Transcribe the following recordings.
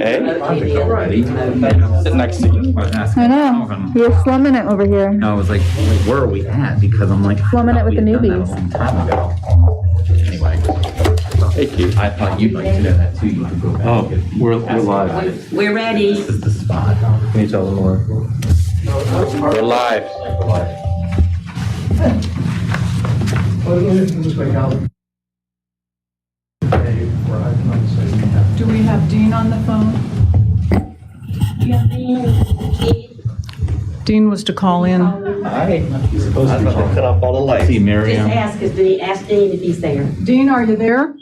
Hey, sit next to you. I know. You're slumming it over here. I was like, where are we at? Because I'm like, Slumming it with the newbies. a long time ago. Anyway, Hey, Keith. I thought you'd like to know that too. You could go back. Oh, we're live. We're ready. This is the spot. Can you tell them more? We're live. Do we have Dean on the phone? Dean was to call in. Hi. He's supposed to cut off all the lights. See Just Miriam. ask Dean if he's there. Dean, are you there?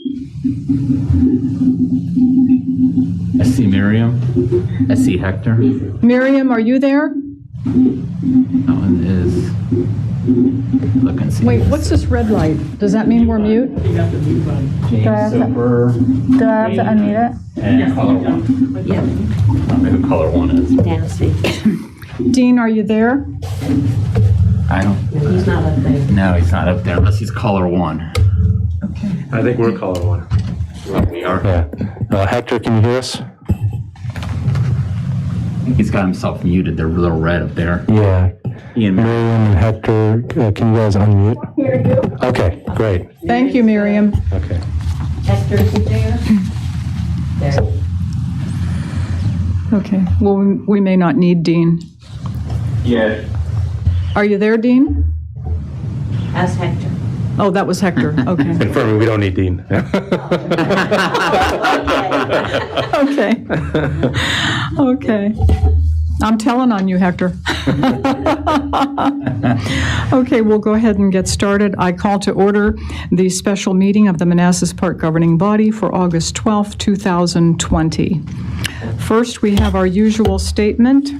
I see Miriam. I see Hector. Miriam, are you there? That one is looking. Wait, what's this red light? Does that mean we're mute? James Soper Do I have to unmute it? and color one. Yeah, I don't know who color one is. Nancy. Dean, are you there? I don't. He's not up there. No, he's not up there unless he's color one. I think we're color one. We are. Yeah. Hector, can you hear us? He's got himself muted. They're real red up there. Yeah. Ian. Miriam and Hector, can you guys unmute? Okay, great. Thank you, Miriam. Okay. Hector, is he there? There. Okay, well, we may not need Dean. Yeah. Are you there, Dean? Ask Hector. Oh, that was Hector. Okay. Confirming we don't need Dean. Okay. Okay. I'm telling on you, Hector. Okay, we'll go ahead and get started. I call to order the special meeting of the Manassas Park Governing Body for August 12th, 2020. First, we have our usual statement.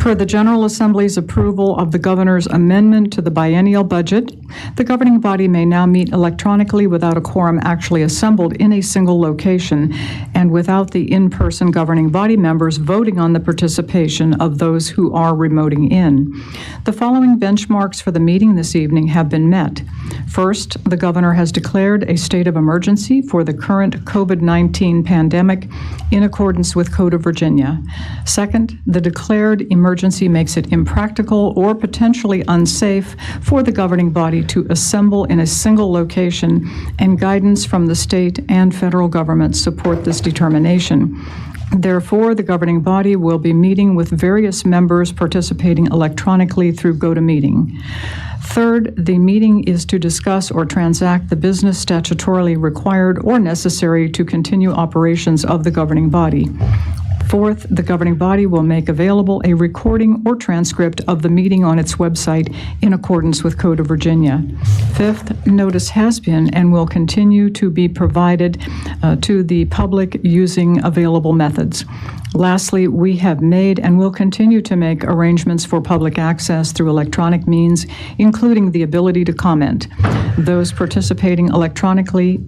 Per the General Assembly's approval of the Governor's amendment to the biennial budget, the governing body may now meet electronically without a quorum actually assembled in a single location and without the in-person governing body members voting on the participation of those who are remoting in. The following benchmarks for the meeting this evening have been met. First, the Governor has declared a state of emergency for the current COVID-19 pandemic in accordance with Code of Virginia. Second, the declared emergency makes it impractical or potentially unsafe for the governing body to assemble in a single location, and guidance from the state and federal government support this determination. Therefore, the governing body will be meeting with various members participating electronically through GoToMeeting. Third, the meeting is to discuss or transact the business statutorily required or necessary to continue operations of the governing body. Fourth, the governing body will make available a recording or transcript of the meeting on its website in accordance with Code of Virginia. Fifth, notice has been and will continue to be provided to the public using available methods. Lastly, we have made and will continue to make arrangements for public access through electronic means, including the ability to comment. Those participating electronically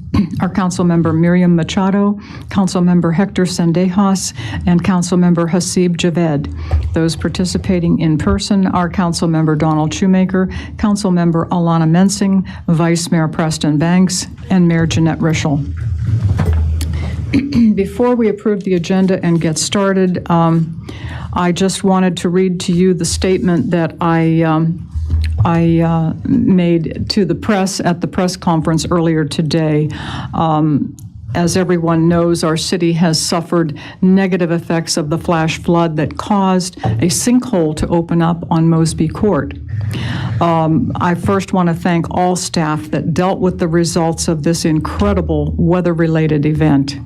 are Councilmember Miriam Machado, Councilmember Hector Sendejas, and Councilmember Hasib Javed. Those participating in person are Councilmember Donald Shoemaker, Councilmember Alana Mensing, Vice Mayor Preston Banks, and Mayor Jeanette Rischel. Before we approve the agenda and get started, I just wanted to read to you the statement that I made to the press at the press conference earlier today. As everyone knows, our city has suffered negative effects of the flash flood that caused a sinkhole to open up on Mosby Court. I first want to thank all staff that dealt with the results of this incredible weather-related event.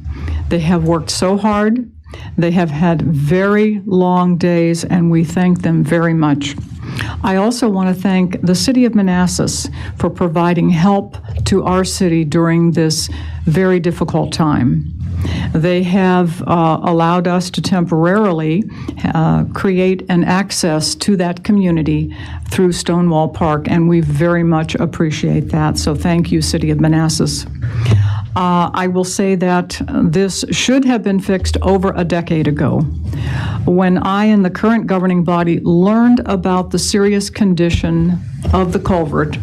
They have worked so hard. They have had very long days, and we thank them very much. I also want to thank the City of Manassas for providing help to our city during this very difficult time. They have allowed us to temporarily create an access to that community through Stonewall Park, and we very much appreciate that. So thank you, City of Manassas. I will say that this should have been fixed over a decade ago. When I and the current governing body learned about the serious condition of the culvert,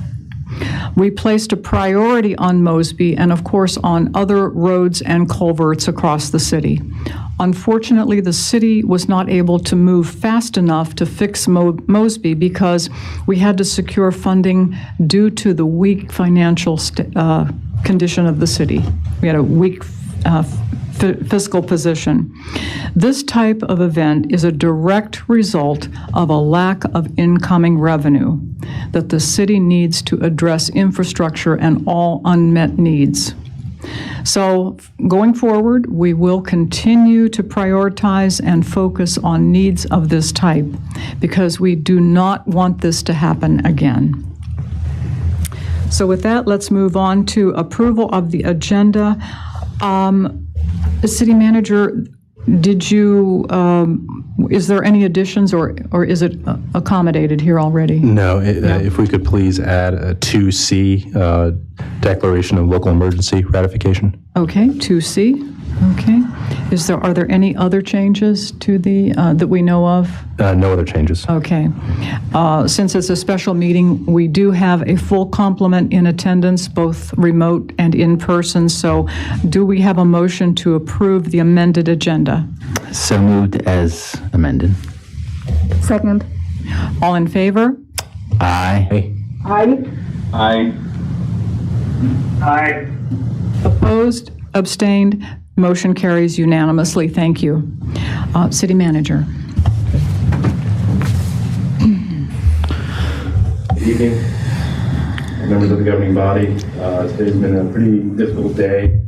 We placed a priority on Mosby and, of course, on other roads and culverts across the city. Unfortunately, the city was not able to move fast enough to fix Mosby because we had to secure funding due to the weak financial condition of the city. We had a weak fiscal position. This type of event is a direct result of a lack of incoming revenue that the city needs to address infrastructure and all unmet needs. So going forward, we will continue to prioritize and focus on needs of this type because we do not want this to happen again. So with that, let's move on to approval of the agenda. City Manager, did you, is there any additions or is it accommodated here already? No, if we could please add a 2C, Declaration of Local Emergency Ratification. Okay, 2C. Okay. Are there any other changes to the, that we know of? No other changes. Okay. Since it's a special meeting, we do have a full complement in attendance, both remote and in person. So do we have a motion to approve the amended agenda? So moved as amended. Second. All in favor? Aye. Aye. Opposed? Abstained? Motion carries unanimously. Thank you. City Manager. Good evening, members of the governing body. Today's been a pretty difficult day,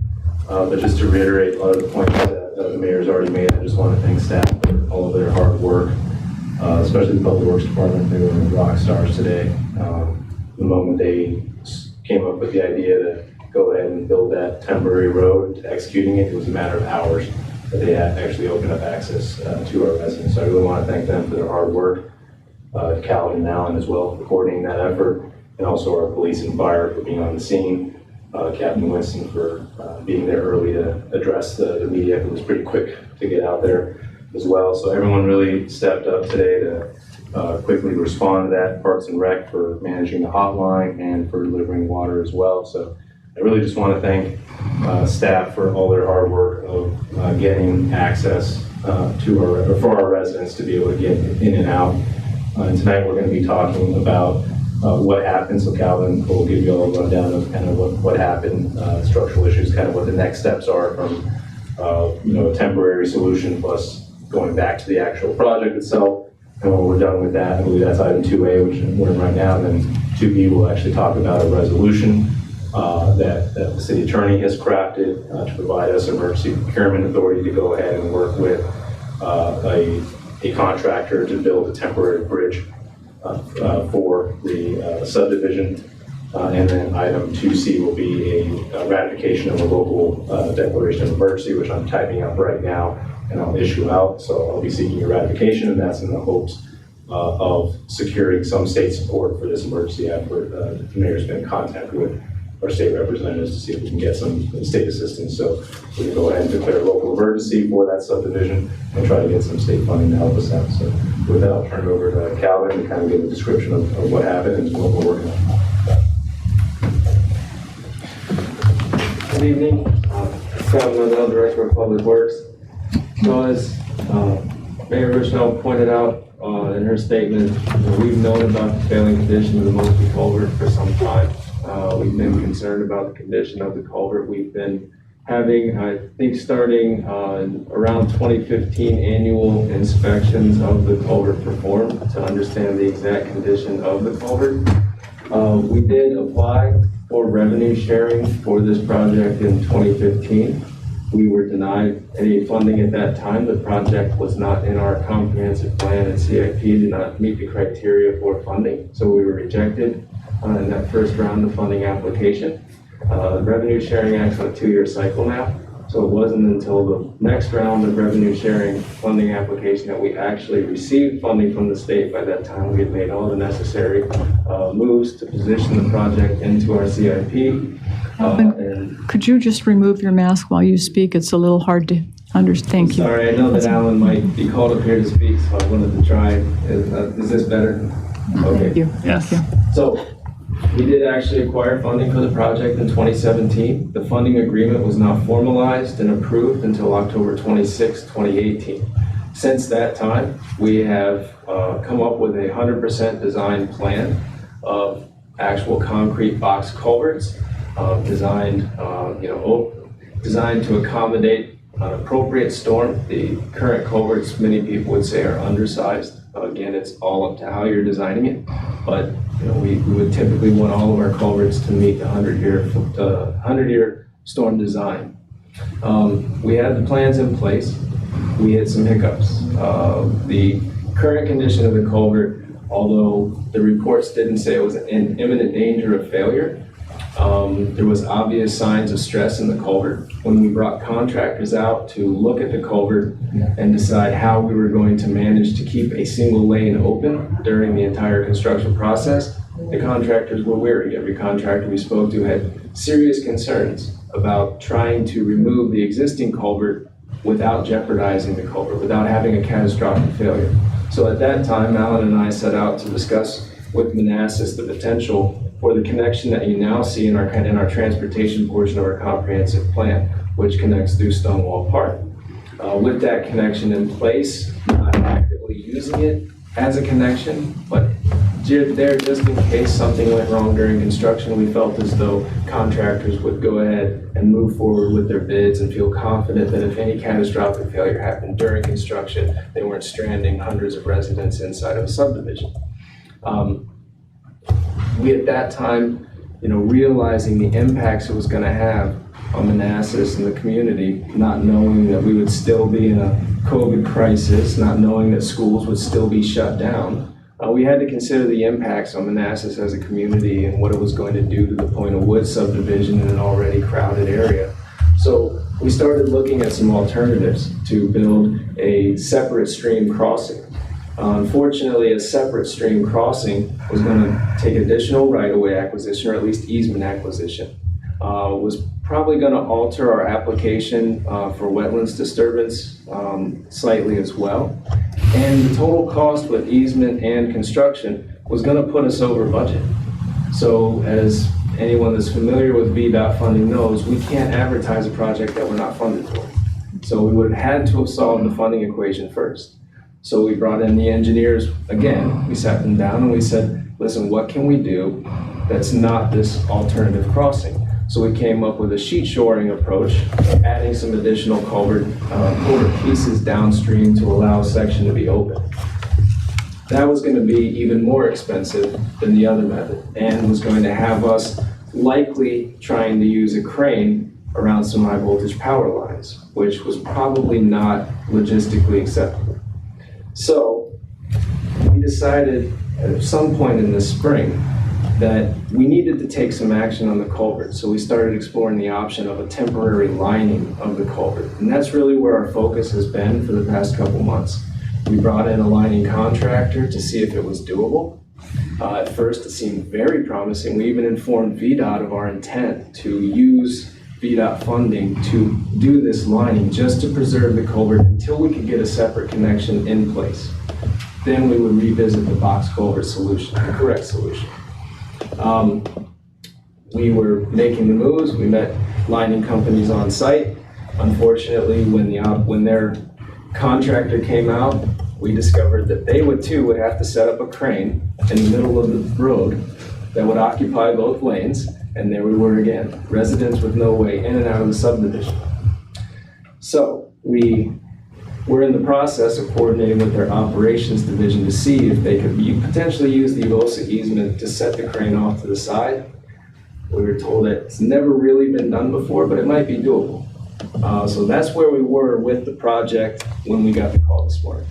but just to reiterate a lot of the points that the mayor's already made, I just want to thank staff for all of their hard work, especially the Public Works Department. They were rock stars today. The moment they came up with the idea to go ahead and build that temporary road, to executing it, it was a matter of hours that they had actually opened up access to our residents. So I really want to thank them for their hard work. Calvin and Allen as well for coordinating that effort, and also our police and fire for being on the scene. Captain Winston for being there early to address the media. It was pretty quick to get out there as well. So everyone really stepped up today to quickly respond to that. Parks and Rec for managing the hotline and for delivering water as well. So I really just want to thank staff for all their hard work of getting access for our residents to be able to get in and out. And tonight we're going to be talking about what happened. So Calvin will give you all a rundown of kind of what happened, structural issues, kind of what the next steps are from a temporary solution plus going back to the actual project itself. And when we're done with that, I believe that's item 2A, which we're in right now, and then 2B will actually talk about a resolution that the city attorney has crafted to provide us emergency procurement authority to go ahead and work with a contractor to build a temporary bridge for the subdivision. And then item 2C will be a ratification of a local declaration of emergency, which I'm typing up right now and I'll issue out. So I'll be seeking your ratification, and that's in the hopes of securing some state support for this emergency effort. The mayor's been in contact with our state representatives to see if we can get some state assistance. So we can go ahead and declare a local emergency for that subdivision and try to get some state funding to help us out. So with that, I'll turn it over to Calvin to kind of give a description of what happened and what we're working on. Good evening. Calvin Liddell, Director of Public Works. So as Mayor Rushnell pointed out in her statement, we've known about the failing condition of the Mosby culvert for some time. We've been concerned about the condition of the culvert. We've been having, I think, starting around 2015 annual inspections of the culvert performed to understand the exact condition of the culvert. We did apply for revenue sharing for this project in 2015. We were denied any funding at that time. The project was not in our comprehensive plan, and CIP did not meet the criteria for funding, so we were rejected in that first round of funding application. Revenue sharing acts on a 2-year cycle now, so it wasn't until the next round of revenue sharing funding application that we actually received funding from the state. By that time, we had made all the necessary moves to position the project into our CIP. Could you just remove your mask while you speak? It's a little hard to understand. Thank you. Sorry, I know that Alan might be called up here to speak, so I wanted to try. Is this better? Okay. Thank you. Yes. Thank you. So We did actually acquire funding for the project in 2017. The funding agreement was not formalized and approved until October 26, 2018. Since that time, we have come up with a 100% design plan of actual concrete box culverts, designed to accommodate an appropriate storm. The current culverts, many people would say, are undersized. Again, it's all up to how you're designing it, but we would typically want all of our culverts to meet the 100-year storm design. We had the plans in place. We had some hiccups. The current condition of the culvert, although the reports didn't say it was in imminent danger of failure, there was obvious signs of stress in the culvert. When we brought contractors out to look at the culvert and decide how we were going to manage to keep a single lane open during the entire construction process, the contractors were weary. Every contractor we spoke to had serious concerns about trying to remove the existing culvert without jeopardizing the culvert, without having a catastrophic failure. So at that time, Alan and I set out to discuss with Manassas the potential for the connection that you now see in our transportation portion of our comprehensive plan, which connects through Stonewall Park. With that connection in place, not actively using it as a connection, but there just in case something went wrong during construction, we felt as though contractors would go ahead and move forward with their bids and feel confident that if any catastrophic failure happened during construction, they weren't stranding hundreds of residents inside of a subdivision. We at that time, realizing the impacts it was going to have on Manassas and the community, not knowing that we would still be in a COVID crisis, not knowing that schools would still be shut down, we had to consider the impacts on Manassas as a community and what it was going to do to the Point of Wood subdivision in an already crowded area. So we started looking at some alternatives to build a separate stream crossing. Unfortunately, a separate stream crossing was going to take additional right-of-way acquisition, or at least easement acquisition. Was probably going to alter our application for wetlands disturbance slightly as well. And the total cost with easement and construction was going to put us over budget. So as anyone that's familiar with VDOT funding knows, we can't advertise a project that we're not funded for. So we would have had to have solved the funding equation first. So we brought in the engineers again. We sat them down and we said, listen, what can we do that's not this alternative crossing? So we came up with a sheet shoring approach, adding some additional culvert pieces downstream to allow a section to be open. That was going to be even more expensive than the other method and was going to have us likely trying to use a crane around some high voltage power lines, which was probably not logistically acceptable. So we decided at some point in the spring that we needed to take some action on the culvert. So we started exploring the option of a temporary lining of the culvert. And that's really where our focus has been for the past couple months. We brought in a lining contractor to see if it was doable. At first, it seemed very promising. We even informed VDOT of our intent to use VDOT funding to do this lining just to preserve the culvert until we could get a separate connection in place. Then we would revisit the box culvert solution, the correct solution. We were making the moves. We met lining companies on site. Unfortunately, when their contractor came out, we discovered that they would have to set up a crane in the middle of the road that would occupy both lanes, and there we were again, residents with no way in and out of the subdivision. So we were in the process of coordinating with their operations division to see if they could potentially use the EVOSA easement to set the crane off to the side. We were told that it's never really been done before, but it might be doable. So that's where we were with the project when we got the call this morning.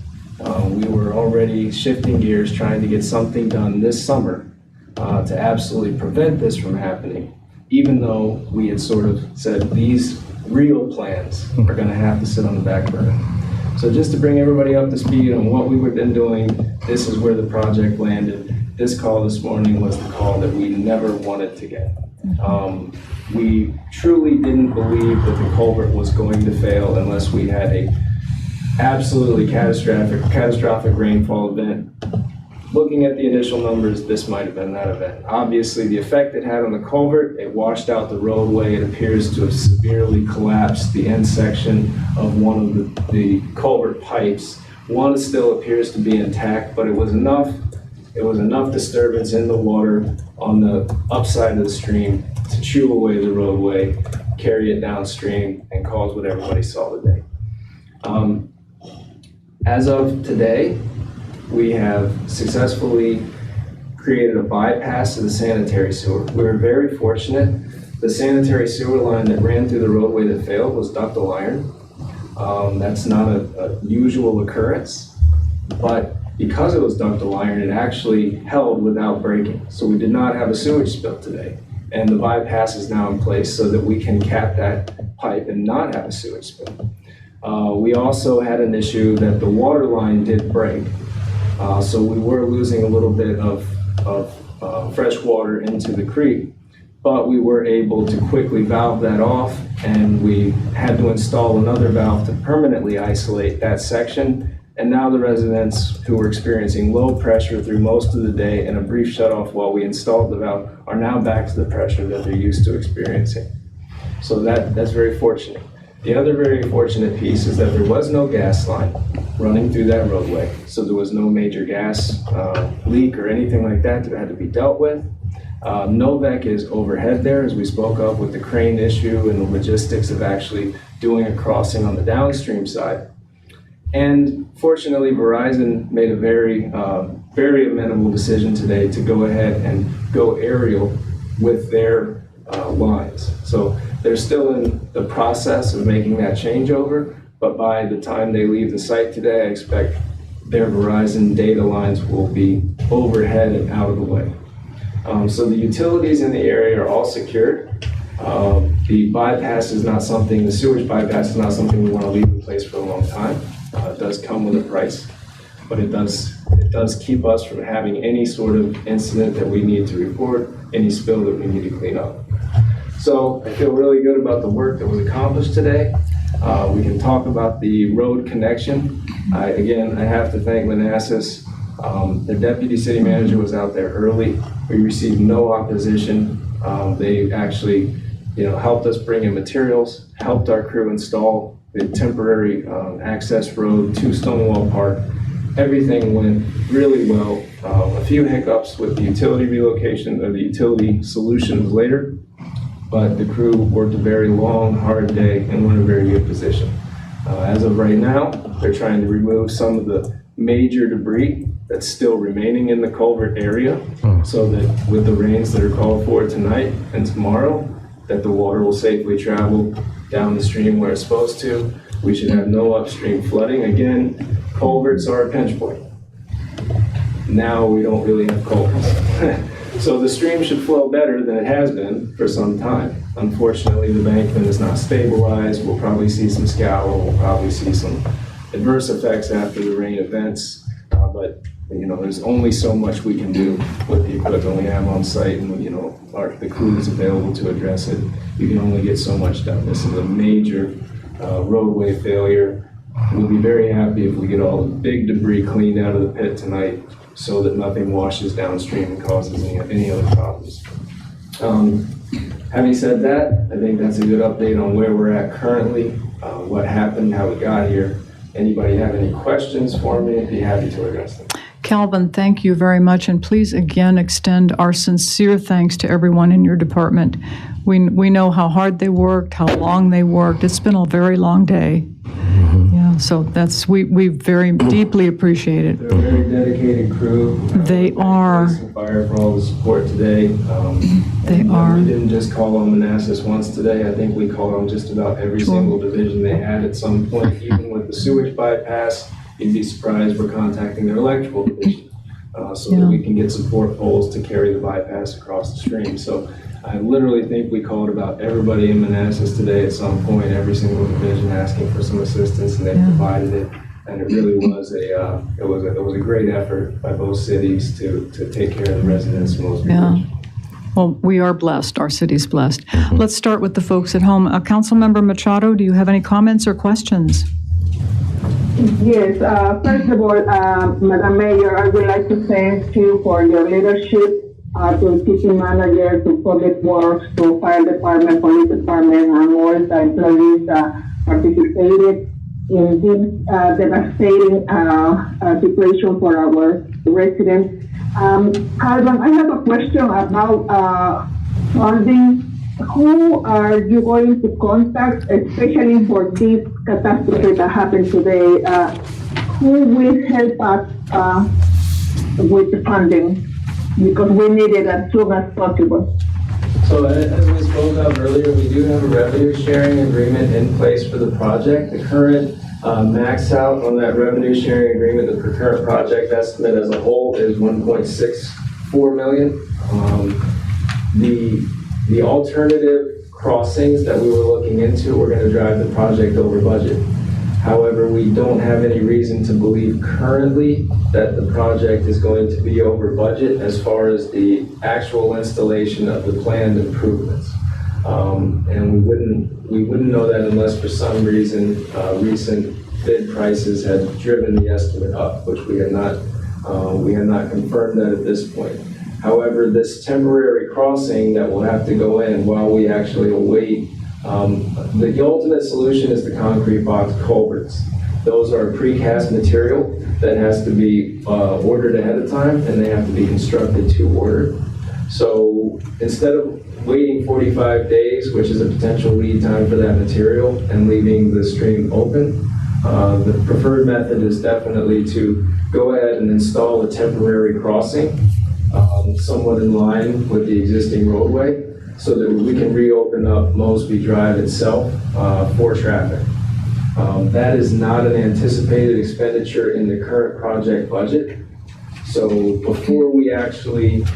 We were already shifting gears, trying to get something done this summer to absolutely prevent this from happening, even though we had sort of said these real plans are going to have to sit on the back burner. So just to bring everybody up to speed on what we've been doing, this is where the project landed. This call this morning was the call that we never wanted to get. We truly didn't believe that the culvert was going to fail unless we had a absolutely catastrophic rainfall event looking at the initial numbers, this might have been that event. Obviously, the effect it had on the culvert, it washed out the roadway. It appears to have severely collapsed the end section of one of the culvert pipes. One still appears to be intact, but it was enough disturbance in the water on the upside of the stream to chew away the roadway, carry it downstream, and cause what everybody saw today. As of today, we have successfully created a bypass to the sanitary sewer. We were very fortunate. The sanitary sewer line that ran through the roadway that failed was ductile iron. That's not a usual occurrence, but because it was ductile iron, it actually held without breaking. So we did not have a sewage spill today. And the bypass is now in place so that we can cap that pipe and not have a sewage spill. We also had an issue that the water line did break. So we were losing a little bit of fresh water into the creek, but we were able to quickly valve that off, and we had to install another valve to permanently isolate that section. And now the residents who were experiencing low pressure through most of the day and a brief shutoff while we installed the valve are now back to the pressure that they're used to experiencing. So that's very fortunate. The other very fortunate piece is that there was no gas line running through that roadway. So there was no major gas leak or anything like that that had to be dealt with. Novec is overhead there, as we spoke of with the crane issue and the logistics of actually doing a crossing on the downstream side. And fortunately, Verizon made a very amenable decision today to go ahead and go aerial with their lines. So they're still in the process of making that changeover, but by the time they leave the site today, I expect their Verizon data lines will be overhead and out of the way. So the utilities in the area are all secured. The bypass is not something, the sewage bypass is not something we want to leave in place for a long time. It does come with a price, but it does keep us from having any sort of incident that we need to report, any spill that we need to clean up. So I feel really good about the work that was accomplished today. We can talk about the road connection. Again, I have to thank Manassas. Their deputy city manager was out there early. We received no opposition. They actually, helped us bring in materials, helped our crew install the temporary access road to Stonewall Park. Everything went really well. A few hiccups with the utility relocation or the utility solutions later, but the crew worked a very long, hard day and we're in a very good position. As of right now, they're trying to remove some of the major debris that's still remaining in the culvert area, so that with the rains that are called for tonight and tomorrow, that the water will safely travel down the stream where it's supposed to. We should have no upstream flooding. Again, culverts are a pinch point. Now we don't really have culverts. So the stream should flow better than it has been for some time. Unfortunately, the bankment is not stabilized. We'll probably see some scour. We'll probably see some adverse effects after the rain events. But there's only so much we can do with the equipment we have on site, and the crew is available to address it. You can only get so much done. This is a major roadway failure. We'll be very happy if we get all the big debris cleaned out of the pit tonight, so that nothing washes downstream and causes any other problems. Having said that, I think that's a good update on where we're at currently, what happened, how we got here. Anybody have any questions for me? I'd be happy to address them. Calvin, thank you very much, and please again extend our sincere thanks to everyone in your department. We know how hard they worked, how long they worked. It's been a very long day. Yeah, so we very deeply appreciate it. They're a very dedicated crew. They are. Fire for all the support today. They are. We didn't just call on Manassas once today. I think we called on just about every single division they had at some point, even with the sewage bypass. You'd be surprised we're contacting their electrical division that we can get support poles to carry the bypass across the stream. So I literally think we called about everybody in Manassas today at some point, every single division asking for some assistance, and they provided it. And it really was it was a great effort by both cities to take care of the residents in those regions. Well, we are blessed. Our city's blessed. Let's start with the folks at home. Councilmember Machado, do you have any comments or questions? Yes, first of all, Madam Mayor, I would like to thank you for your leadership to city manager, to public works, to fire department, police department, and all the employees participated in this devastating situation for our residents. Calvin, I have a question about funding. Who are you going to contact, especially for this catastrophe that happened today? Who will help us with the funding? Because we need it as soon as possible. So as we spoke of earlier, we do have a revenue sharing agreement in place for the project. The current max out on that revenue sharing agreement, the current project estimate as a whole is 1.64 million. The alternative crossings that we were looking into were going to drive the project over budget. However, we don't have any reason to believe currently that the project is going to be over budget as far as the actual installation of the planned improvements. And we wouldn't know that unless for some reason recent bid prices had driven the estimate up, which we have not confirmed that at this point. However, this temporary crossing that will have to go in while we actually await, the ultimate solution is the concrete box culverts. Those are precast material that has to be ordered ahead of time, and they have to be constructed to order. So instead of waiting 45 days, which is a potential lead time for that material, and leaving the stream open, the preferred method is definitely to go ahead and install a temporary crossing somewhat in line with the existing roadway so that we can reopen up Mosby Drive itself for traffic. That is not an anticipated expenditure in the current project budget. So before we actually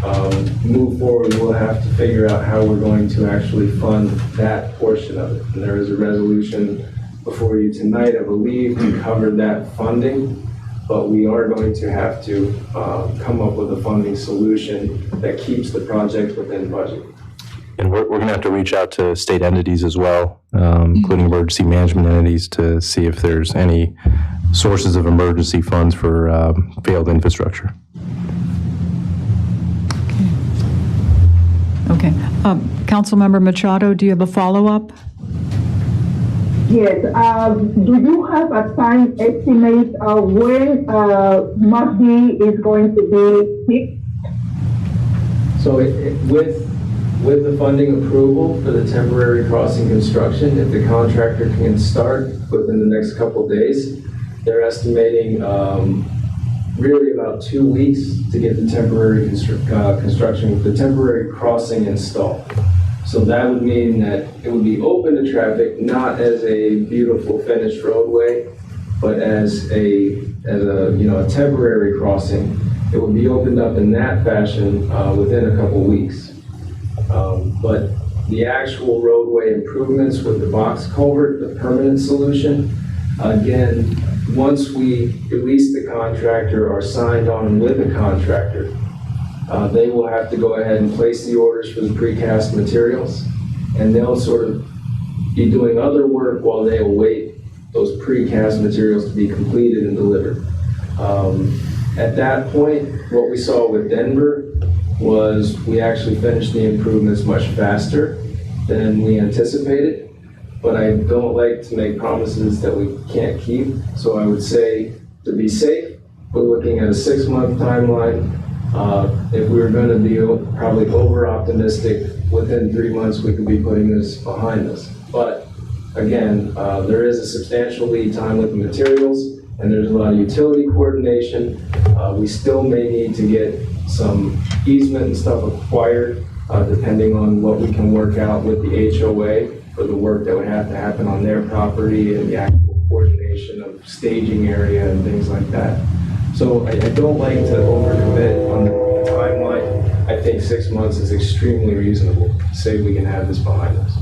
move forward, we'll have to figure out how we're going to actually fund that portion of it. And there is a resolution before you tonight, I believe, to cover that funding. But we are going to have to come up with a funding solution that keeps the project within budget. And we're going to have to reach out to state entities as well, including emergency management entities, to see if there's any sources of emergency funds for failed infrastructure. Okay. Councilmember Machado, do you have a follow-up? Yes, do you have a time estimate of when Mosby is going to be fixed? So with the funding approval for the temporary crossing construction, if the contractor can start within the next couple of days, they're estimating really about 2 weeks to get the temporary construction, the temporary crossing installed. So that would mean that it would be open to traffic, not as a beautiful finished roadway, but as a temporary crossing. It would be opened up in that fashion within a couple weeks. But the actual roadway improvements with the box culvert, the permanent solution, again, once we release the contractor or signed on with the contractor, they will have to go ahead and place the orders for the precast materials, and they'll sort of be doing other work while they await those precast materials to be completed and delivered. At that point, what we saw with Denver was we actually finished the improvements much faster than we anticipated, but I don't like to make promises that we can't keep. So I would say, to be safe, we're looking at a 6-month timeline. If we were going to be probably over-optimistic, within 3 months we could be putting this behind us. But again, there is a substantial lead time with the materials, and there's a lot of utility coordination. We still may need to get some easement and stuff acquired, depending on what we can work out with the HOA for the work that would have to happen on their property and the actual coordination of staging area and things like that. So I don't like to overcommit on the timeline. I think 6 months is extremely reasonable to say we can have this behind us.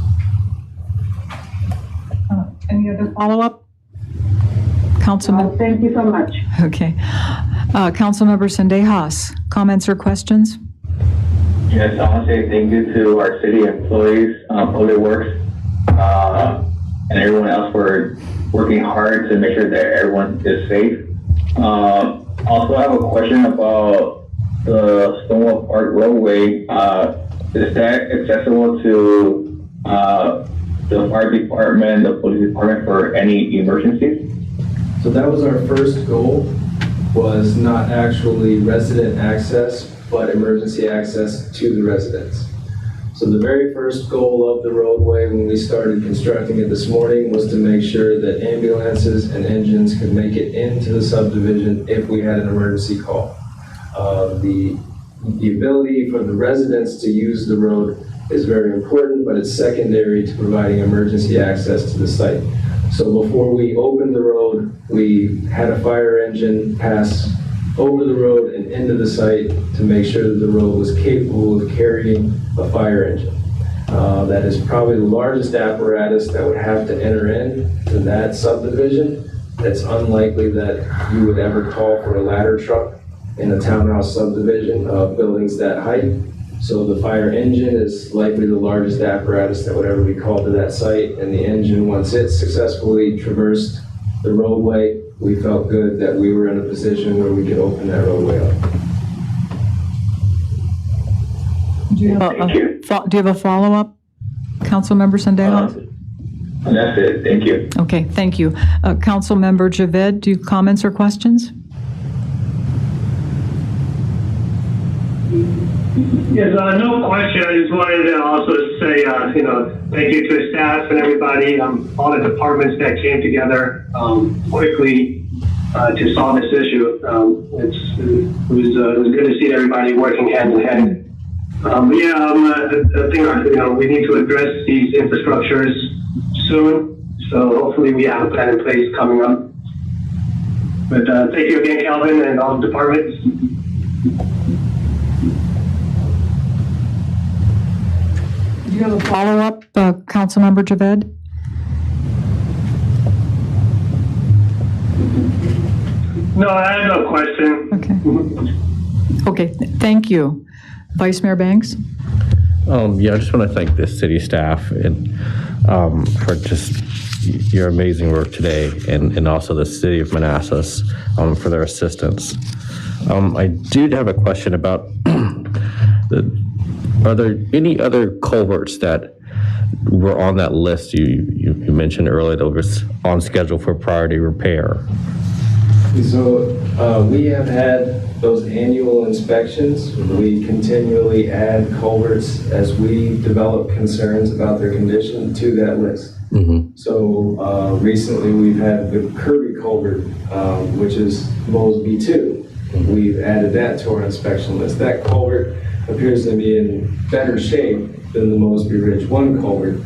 Any other follow-up? Councilmember. Thank you so much. Okay. Councilmember Sendejas, comments or questions? Yes, I want to say thank you to our city employees, Public Works, and everyone else for working hard to make sure that everyone is safe. Also, I have a question about the Stonewall Park roadway. Is that accessible to the fire department, the police department for any emergencies? So that was our first goal, was not actually resident access, but emergency access to the residents. So the very first goal of the roadway when we started constructing it this morning was to make sure that ambulances and engines could make it into the subdivision if we had an emergency call. The ability for the residents to use the road is very important, but it's secondary to providing emergency access to the site. So before we opened the road, we had a fire engine pass over the road and into the site to make sure that the road was capable of carrying a fire engine. That is probably the largest apparatus that would have to enter into that subdivision. It's unlikely that you would ever call for a ladder truck in a townhouse subdivision of buildings that height. So the fire engine is likely the largest apparatus that would ever be called to that site, and the engine, once it successfully traversed the roadway, we felt good that we were in a position where we could open that roadway up. Do you have a follow-up, Councilmember Sendejas? That's it, thank you. Okay, thank you. Councilmember Javed, do you have comments or questions? Yes, no question. I just wanted to also say, thank you to staff and everybody, all the departments that came together quickly to solve this issue. It was good to see everybody working hand in hand. I think we need to address these infrastructures soon. So hopefully we have a plan in place coming up. But thank you again, Calvin, and all the departments. Do you have a follow-up, Councilmember Javed? No, I have no question. Okay, thank you. Vice Mayor Banks? Yeah, I just want to thank the city staff and for just your amazing work today, and also the city of Manassas for their assistance. I do have a question about are there any other culverts that were on that list you mentioned earlier that was on schedule for priority repair? So we have had those annual inspections. We continually add culverts as we develop concerns about their condition to that list. So recently we've had the Kirby culvert, which is Mosby 2. We've added that to our inspection list. That culvert appears to be in better shape than the Mosby Ridge 1 culvert.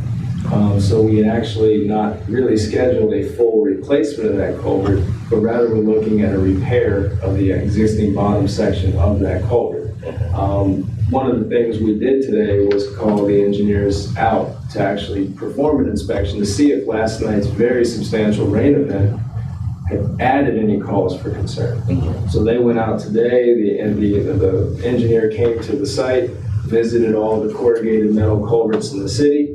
So we actually not really scheduled a full replacement of that culvert, but rather we're looking at a repair of the existing bottom section of that culvert. One of the things we did today was call the engineers out to actually perform an inspection to see if last night's very substantial rain event had added any cause for concern. So they went out today, the engineer came to the site, visited all the corrugated metal culverts in the city.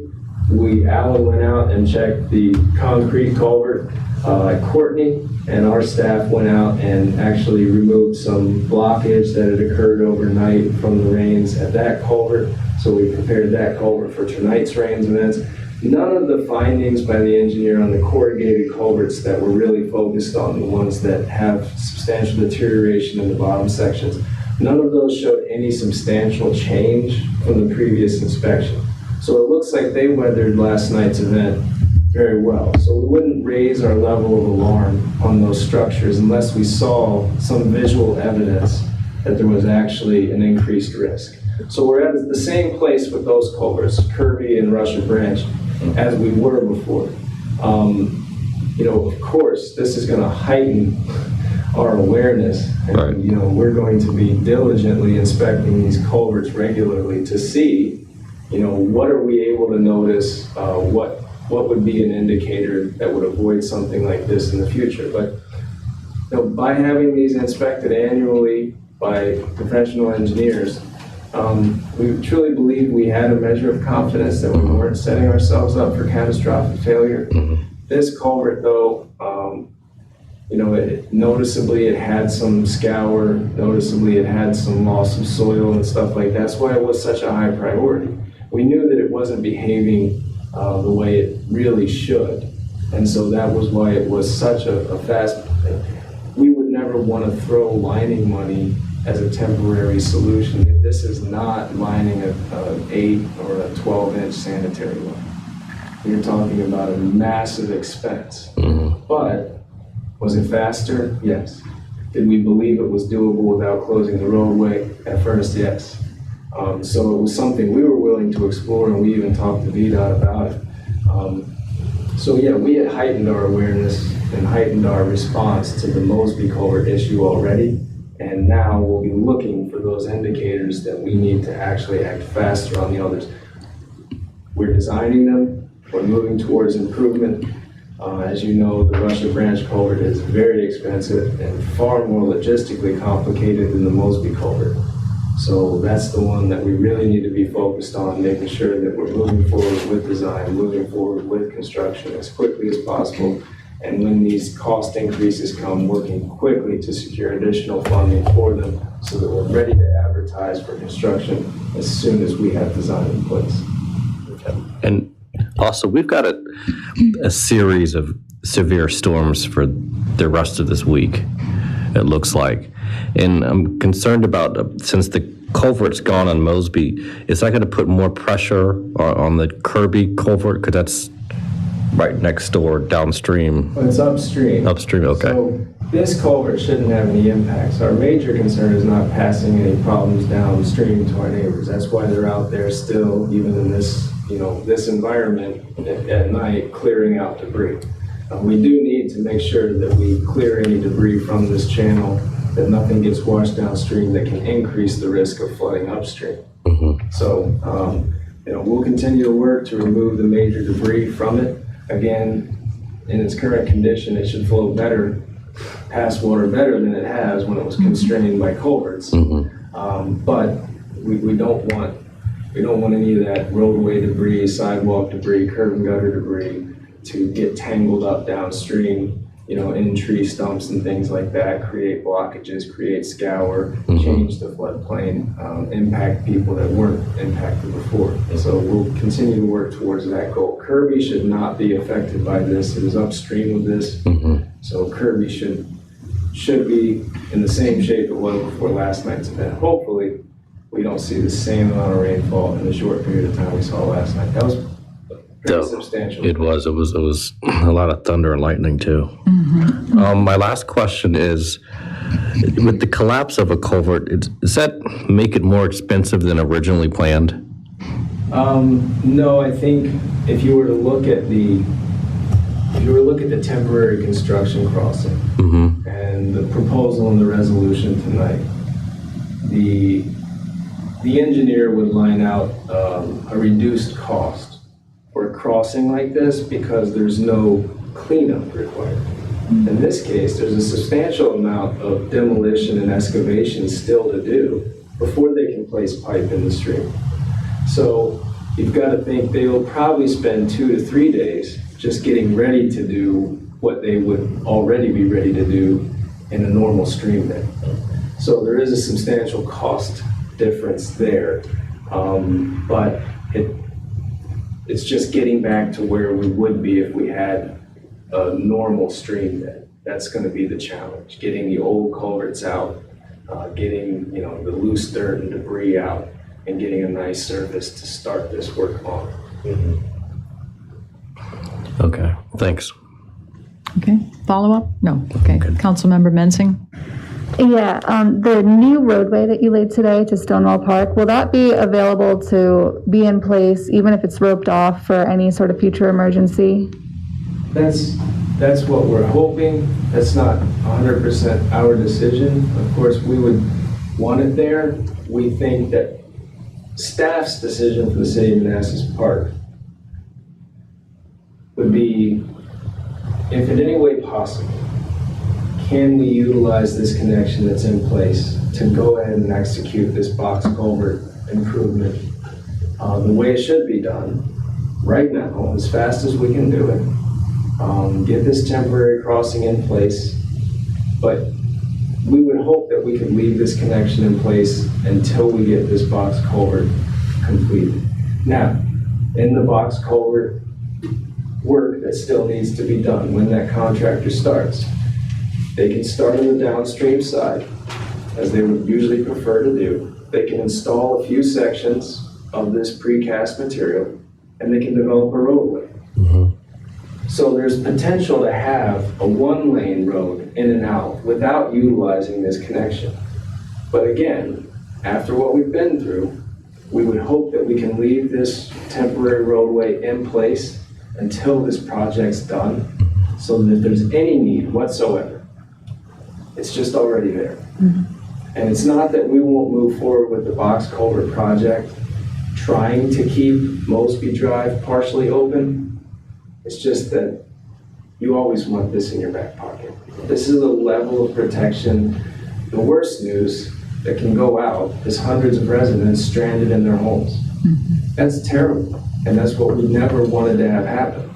Alan went out and checked the concrete culvert at Courtney, and our staff went out and actually removed some blockage that had occurred overnight from the rains at that culvert. So we prepared that culvert for tonight's rains events. None of the findings by the engineer on the corrugated culverts that were really focused on the ones that have substantial deterioration in the bottom sections, none of those showed any substantial change from the previous inspection. So it looks like they weathered last night's event very well. So we wouldn't raise our level of alarm on those structures unless we saw some visual evidence that there was actually an increased risk. So we're at the same place with those culverts, Kirby and Russia Branch, as we were before. Of course, this is going to heighten our awareness. And, we're going to be diligently inspecting these culverts regularly to see, what are we able to notice, what would be an indicator that would avoid something like this in the future. But by having these inspected annually by professional engineers, we truly believe we had a measure of confidence that we weren't setting ourselves up for catastrophic failure. This culvert though, you know, noticeably it had some scour, noticeably it had some loss of soil and stuff like that. That's why it was such a high priority. We knew that it wasn't behaving the way it really should. And so that was why it was such a fast, we would never want to throw lining money as a temporary solution. This is not lining an 8 or a 12-inch sanitary line. You're talking about a massive expense. But was it faster? Yes. Did we believe it was doable without closing the roadway? At first, yes. So it was something we were willing to explore, and we even talked to VDOT about it. So yeah, we had heightened our awareness and heightened our response to the Mosby culvert issue already. And now we'll be looking for those indicators that we need to actually act faster on the others. We're designing them, we're moving towards improvement. As you know, the Russia Branch culvert is very expensive and far more logistically complicated than the Mosby culvert. So that's the one that we really need to be focused on, making sure that we're moving forward with design, moving forward with construction as quickly as possible. And when these cost increases come, working quickly to secure additional funding for them so that we're ready to advertise for construction as soon as we have design in place. And also, we've got a series of severe storms for the rest of this week, it looks like. And I'm concerned about, since the culvert's gone on Mosby, is that going to put more pressure on the Kirby culvert? Because that's right next door, downstream. Well, it's upstream. Upstream, okay. So this culvert shouldn't have any impacts. Our major concern is not passing any problems downstream to our neighbors. That's why they're out there still, even in this, you know, this environment at night, clearing out debris. We do need to make sure that we clear any debris from this channel, that nothing gets washed downstream that can increase the risk of flooding upstream. So, you know, we'll continue to work to remove the major debris from it. Again, in its current condition, it should flow better, pass water better than it has when it was constrained by culverts. But we don't want any of that roadway debris, sidewalk debris, curb and gutter debris to get tangled up downstream, you know, in tree stumps and things like that, create blockages, create scour, change the floodplain, impact people that weren't impacted before. So we'll continue to work towards that goal. Kirby should not be affected by this. It is upstream of this. So Kirby should be in the same shape it was before last night's event. Hopefully, we don't see the same amount of rainfall in the short period of time we saw last night. That was pretty substantial. It was a lot of thunder and lightning too. My last question is, with the collapse of a culvert, does that make it more expensive than originally planned? No, I think if you were to look at the temporary construction crossing and the proposal and the resolution tonight, the engineer would line out a reduced cost for a crossing like this because there's no cleanup required. In this case, there's a substantial amount of demolition and excavation still to do before they can place pipe in the stream. So you've got to think they will probably spend 2 to 3 days just getting ready to do what they would already be ready to do in a normal stream bed. So there is a substantial cost difference there, but it's just getting back to where we would be if we had a normal stream bed. That's going to be the challenge, getting the old culverts out, getting, you know, the loose dirt and debris out, and getting a nice surface to start this work on. Okay, thanks. Okay, follow up? No, okay. Councilmember Mensing? Yeah, the new roadway that you laid today to Stonewall Park, will that be available to be in place even if it's roped off for any sort of future emergency? That's what we're hoping. That's not 100% our decision. Of course, we would want it there. We think that staff's decision for the city of Manassas Park would be, if in any way possible, can we utilize this connection that's in place to go ahead and execute this box culvert improvement the way it should be done right now, as fast as we can do it, get this temporary crossing in place, but we would hope that we could leave this connection in place until we get this box culvert completed. Now, in the box culvert work that still needs to be done when that contractor starts, they can start on the downstream side, as they would usually prefer to do. They can install a few sections of this precast material, and they can develop a roadway. So there's potential to have a one-lane road in and out without utilizing this connection. But again, after what we've been through, we would hope that we can leave this temporary roadway in place until this project's done, so that if there's any need whatsoever, it's just already there. And it's not that we won't move forward with the box culvert project, trying to keep Mosby Drive partially open. It's just that you always want this in your back pocket. This is a level of protection. The worst news that can go out is hundreds of residents stranded in their homes. That's terrible, and that's what we never wanted to have happen.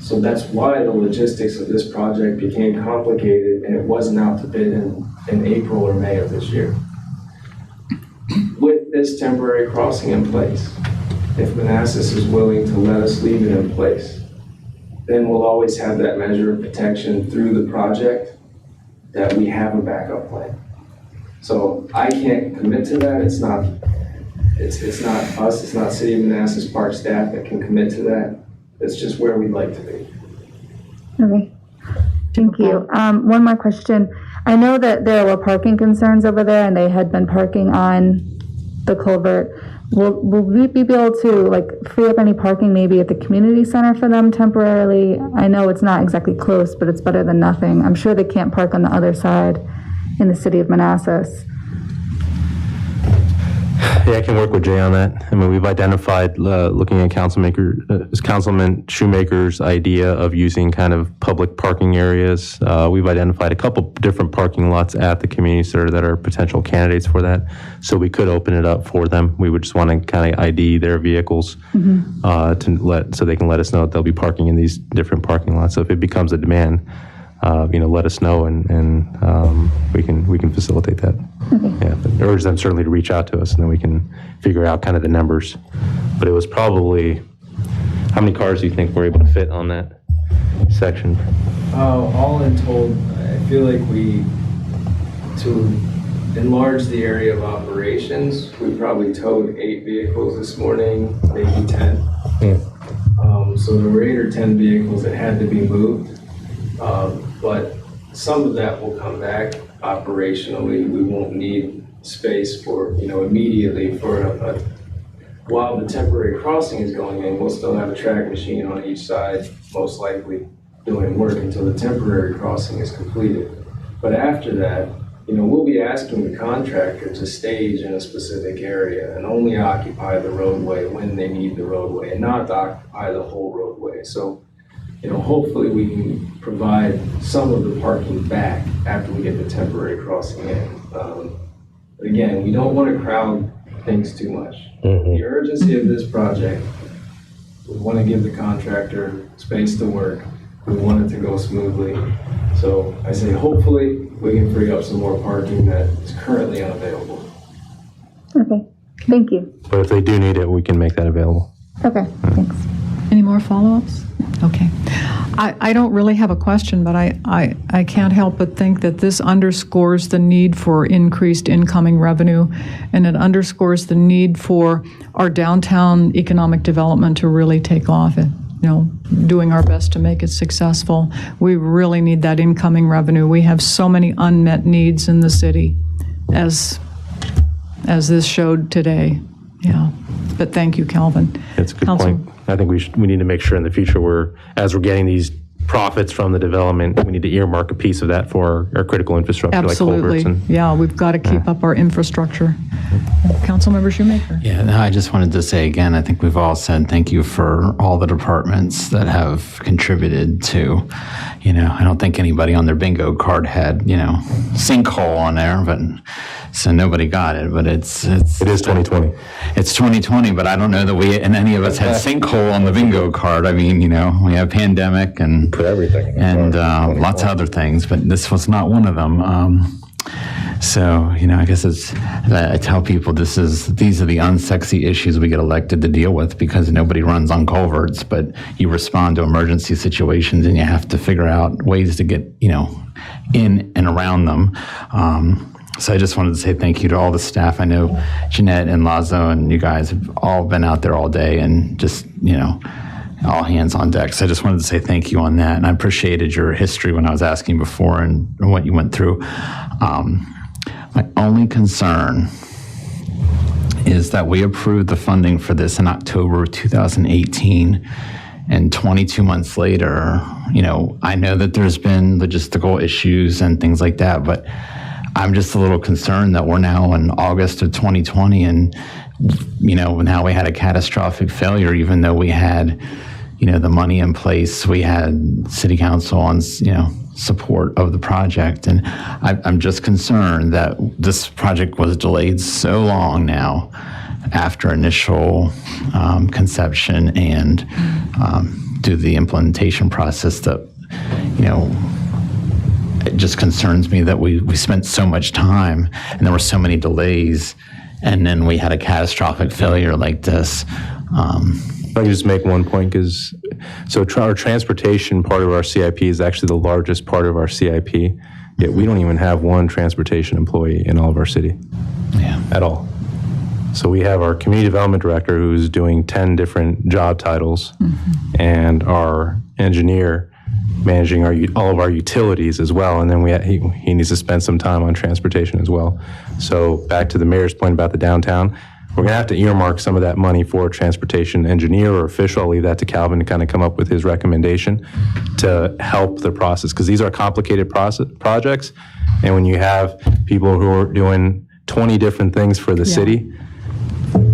So that's why the logistics of this project became complicated, and it wasn't out to bid in April or May of this year. With this temporary crossing in place, if Manassas is willing to let us leave it in place, then we'll always have that measure of protection through the project, that we have a backup plan. So I can't commit to that. It's not us, it's not City of Manassas Park staff that can commit to that. It's just where we'd like to be. Okay, thank you. One more question. I know that there were parking concerns over there and they had been parking on the culvert. Will we be able to free up any parking maybe at the community center for them temporarily? I know it's not exactly close, but it's better than nothing. I'm sure they can't park on the other side in the city of Manassas. Yeah, I can work with Jay on that. I mean, we've identified, looking at Councilman Shoemaker's idea of using kind of public parking areas. We've identified a couple different parking lots at the community center that are potential candidates for that. So we could open it up for them. We would just want to kind of ID their vehicles so they can let us know that they'll be parking in these different parking lots. So if it becomes a demand, let us know and we can facilitate that. Yeah, but urge them certainly to reach out to us, and then we can figure out kind of the numbers. But it was probably, how many cars do you think we're able to fit on that section? All in told, I feel like to enlarge the area of operations, we probably towed 8 vehicles this morning, maybe 10. So there were 8 or 10 vehicles that had to be moved. But some of that will come back operationally. We won't need space for, immediately for while the temporary crossing is going in, we'll still have a track machine on each side, most likely doing work until the temporary crossing is completed. But after that, we'll be asking the contractor to stage in a specific area and only occupy the roadway when they need the roadway, and not to occupy the whole roadway. So hopefully we can provide some of the parking back after we get the temporary crossing in. But again, we don't want to crowd things too much. The urgency of this project, we want to give the contractor space to work. We want it to go smoothly. So I say hopefully we can free up some more parking that is currently unavailable. Okay, thank you. But if they do need it, we can make that available. Okay, thanks. Any more follow-ups? Okay. I don't really have a question, but I can't help but think that this underscores the need for increased incoming revenue, and it underscores the need for our downtown economic development to really take off. Doing our best to make it successful. We really need that incoming revenue. We have so many unmet needs in the city, as this showed today. Yeah. But thank you, Calvin. That's a good point. I think we need to make sure in the future as we're getting these profits from the development, we need to earmark a piece of that for our critical infrastructure, Absolutely. like culverts. Yeah, we've got to keep up our infrastructure. Councilmember Shoemaker. Yeah, no, I just wanted to say again, I think we've all said thank you for all the departments that have contributed to, I don't think anybody on their bingo card had, sinkhole on there, but So nobody got it, but It is 2020. It's 2020, but I don't know that any of us had sinkhole on the bingo card. I mean, we have pandemic and Put everything in and lots of other things, but this was not one of them. So, I guess I tell people these are the unsexy issues we get elected to deal with because nobody runs on culverts, but you respond to emergency situations and you have to figure out ways to get, in and around them. So I just wanted to say thank you to all the staff. I know Jeanette and Lazo and you guys have all been out there all day and just, all hands on deck. So I just wanted to say thank you on that. And I appreciated your history when I was asking before and what you went through. My only concern is that we approved the funding for this in October of 2018. And 22 months later, I know that there's been logistical issues and things like that, but I'm just a little concerned that we're now in August of 2020 and, now we had a catastrophic failure, even though we had, the money in place, we had city council on, support of the project. And I'm just concerned that this project was delayed so long now after initial conception and through the implementation process that, it just concerns me that we spent so much time and there were so many delays and then we had a catastrophic failure like this. If I can just make one point, because our transportation part of our CIP is actually the largest part of our CIP, yet we don't even have one transportation employee in all of our city at all. So we have our community development director who's doing 10 different job titles and our engineer managing all of our utilities as well. And then he needs to spend some time on transportation as well. So back to the mayor's point about the downtown, we're going to have to earmark some of that money for a transportation engineer or official. I'll leave that to Calvin to kind of come up with his recommendation to help the process, because these are complicated projects. And when you have people who are doing 20 different things for the city,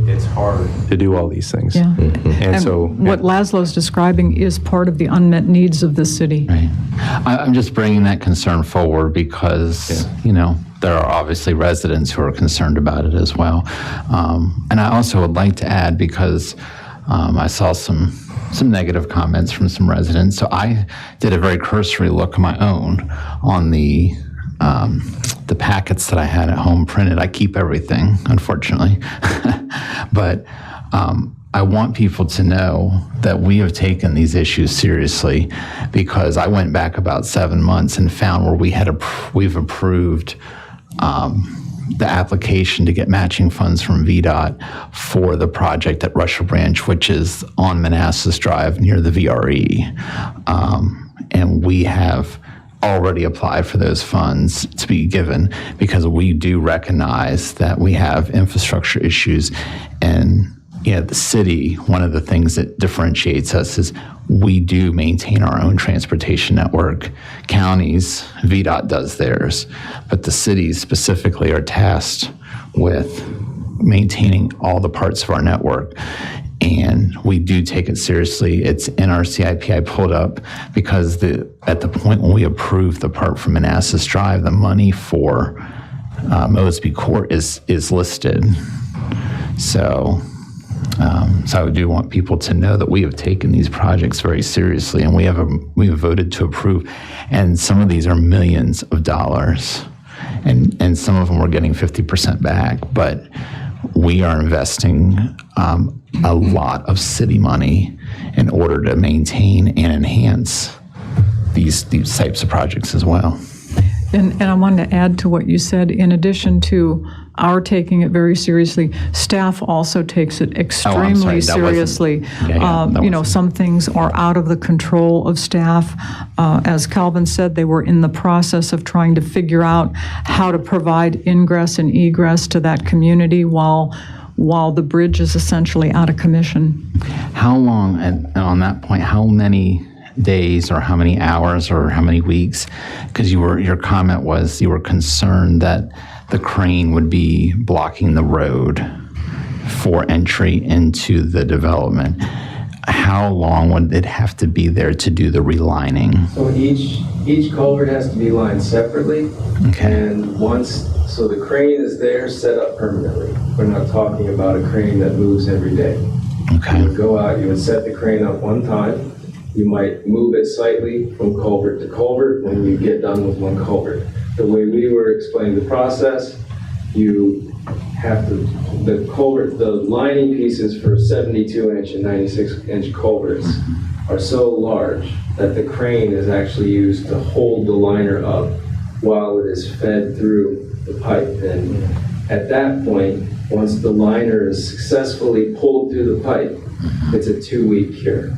it's hard to do all these things. Yeah. And so what Laszlo's describing is part of the unmet needs of the city. Right. I'm just bringing that concern forward because, there are obviously residents who are concerned about it as well. And I also would like to add, because I saw some negative comments from some residents. So I did a very cursory look of my own on the packets that I had at home printed. I keep everything, unfortunately. But I want people to know that we have taken these issues seriously, because I went back about 7 months and found where we've approved the application to get matching funds from VDOT for the project at Russia Branch, which is on Manassas Drive near the VRE. And we have already applied for those funds to be given, because we do recognize that we have infrastructure issues. And the city, one of the things that differentiates us is we do maintain our own transportation network. Counties, VDOT does theirs, but the cities specifically are tasked with maintaining all the parts of our network. And we do take it seriously. It's in our CIP. I pulled up because at the point when we approved the part from Manassas Drive, the money for Mosby Court is listed. So I do want people to know that we have taken these projects very seriously, and we have voted to approve. And some of these are millions of dollars, and some of them we're getting 50% back. But we are investing a lot of city money in order to maintain and enhance these types of projects as well. And I wanted to add to what you said. In addition to our taking it very seriously, staff also takes it extremely seriously. Some things are out of the control of staff. As Calvin said, they were in the process of trying to figure out how to provide ingress and egress to that community while the bridge is essentially out of commission. How long, and on that point, how many days or how many hours or how many weeks? Because your comment was you were concerned that the crane would be blocking the road for entry into the development. how long would it have to be there to do the relining? So each culvert has to be lined separately. Okay. And so the crane is there set up permanently. We're not talking about a crane that moves every day. You Okay. would go out, you would set the crane up one time. You might move it slightly from culvert to culvert when you get done with one culvert. The way we were explaining the process, you have the lining pieces for 72-inch and 96-inch culverts are so large that the crane is actually used to hold the liner up while it is fed through the pipe. And at that point, once the liner is successfully pulled through the pipe, it's a 2-week cure.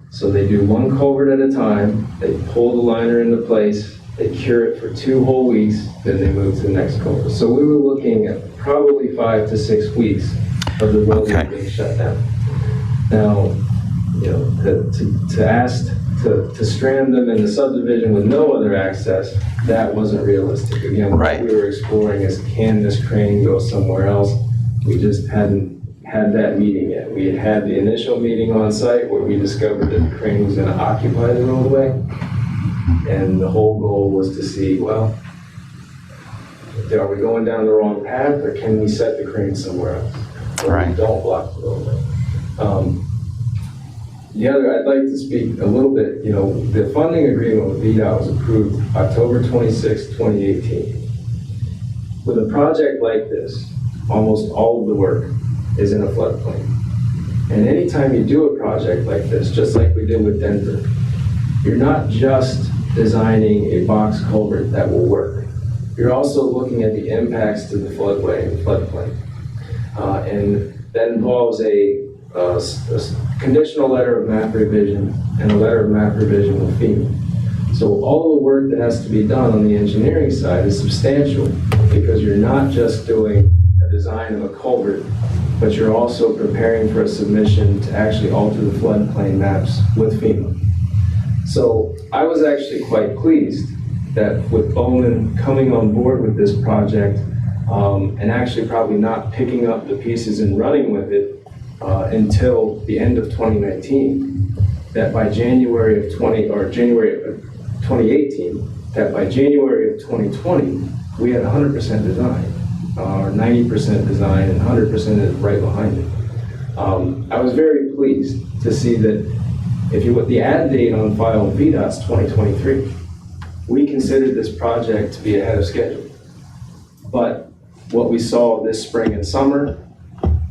So they do one culvert at a time, they pull the liner into place, they cure it for 2 whole weeks, then they move to the next culvert. So we were looking at probably 5 to 6 weeks of the road Okay. being shut down. Now, to strand them in the subdivision with no other access, that wasn't realistic. Again, Right. what we were exploring is, can this crane go somewhere else? We just hadn't had that meeting yet. We had the initial meeting on site where we discovered that the crane was going to occupy the roadway. And the whole goal was to see, well, are we going down the wrong path, or can we set the crane somewhere else? Where we Right. don't block the roadway. I'd like to speak a little bit, the funding agreement with VDOT was approved October 26, 2018. With a project like this, almost all of the work is in a floodplain. And anytime you do a project like this, just like we did with Denver, you're not just designing a box culvert that will work. You're also looking at the impacts to the floodway and floodplain. And that involves a conditional letter of map revision and a letter of map revision with FEMA. So all the work that has to be done on the engineering side is substantial, because you're not just doing a design of a culvert, but you're also preparing for a submission to actually alter the floodplain maps with FEMA. So I was actually quite pleased that with Bowman coming on board with this project, and actually probably not picking up the pieces and running with it until the end of 2019, that by January of 2018, that by January of 2020, we had 100% design, or 90% design, and 100% is right behind it. I was very pleased to see that the add date on file in VDOT's 2023. We considered this project to be ahead of schedule. But what we saw this spring and summer,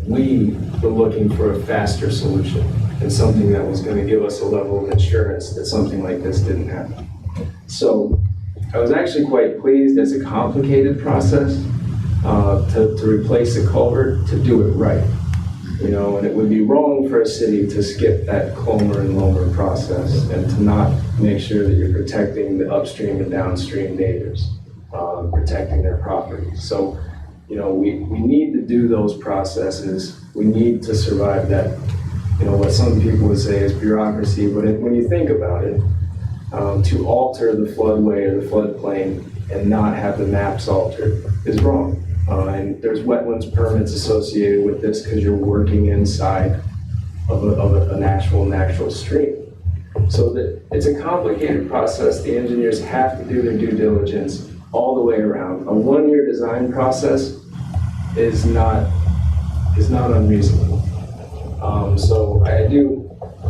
we were looking for a faster solution and something that was going to give us a level of insurance that something like this didn't happen. So I was actually quite pleased. It's a complicated process to replace a culvert, to do it right. And it would be wrong for a city to skip that Clomer and Lomer process and to not make sure that you're protecting the upstream and downstream neighbors, protecting their property. So, we need to do those processes. We need to survive that, what some people would say is bureaucracy, but when you think about it, to alter the floodway or the floodplain and not have the maps altered is wrong. And there's wetlands permits associated with this because you're working inside of a natural stream. So that it's a complicated process. The engineers have to do their due diligence all the way around. A 1-year design process is not unreasonable. So I do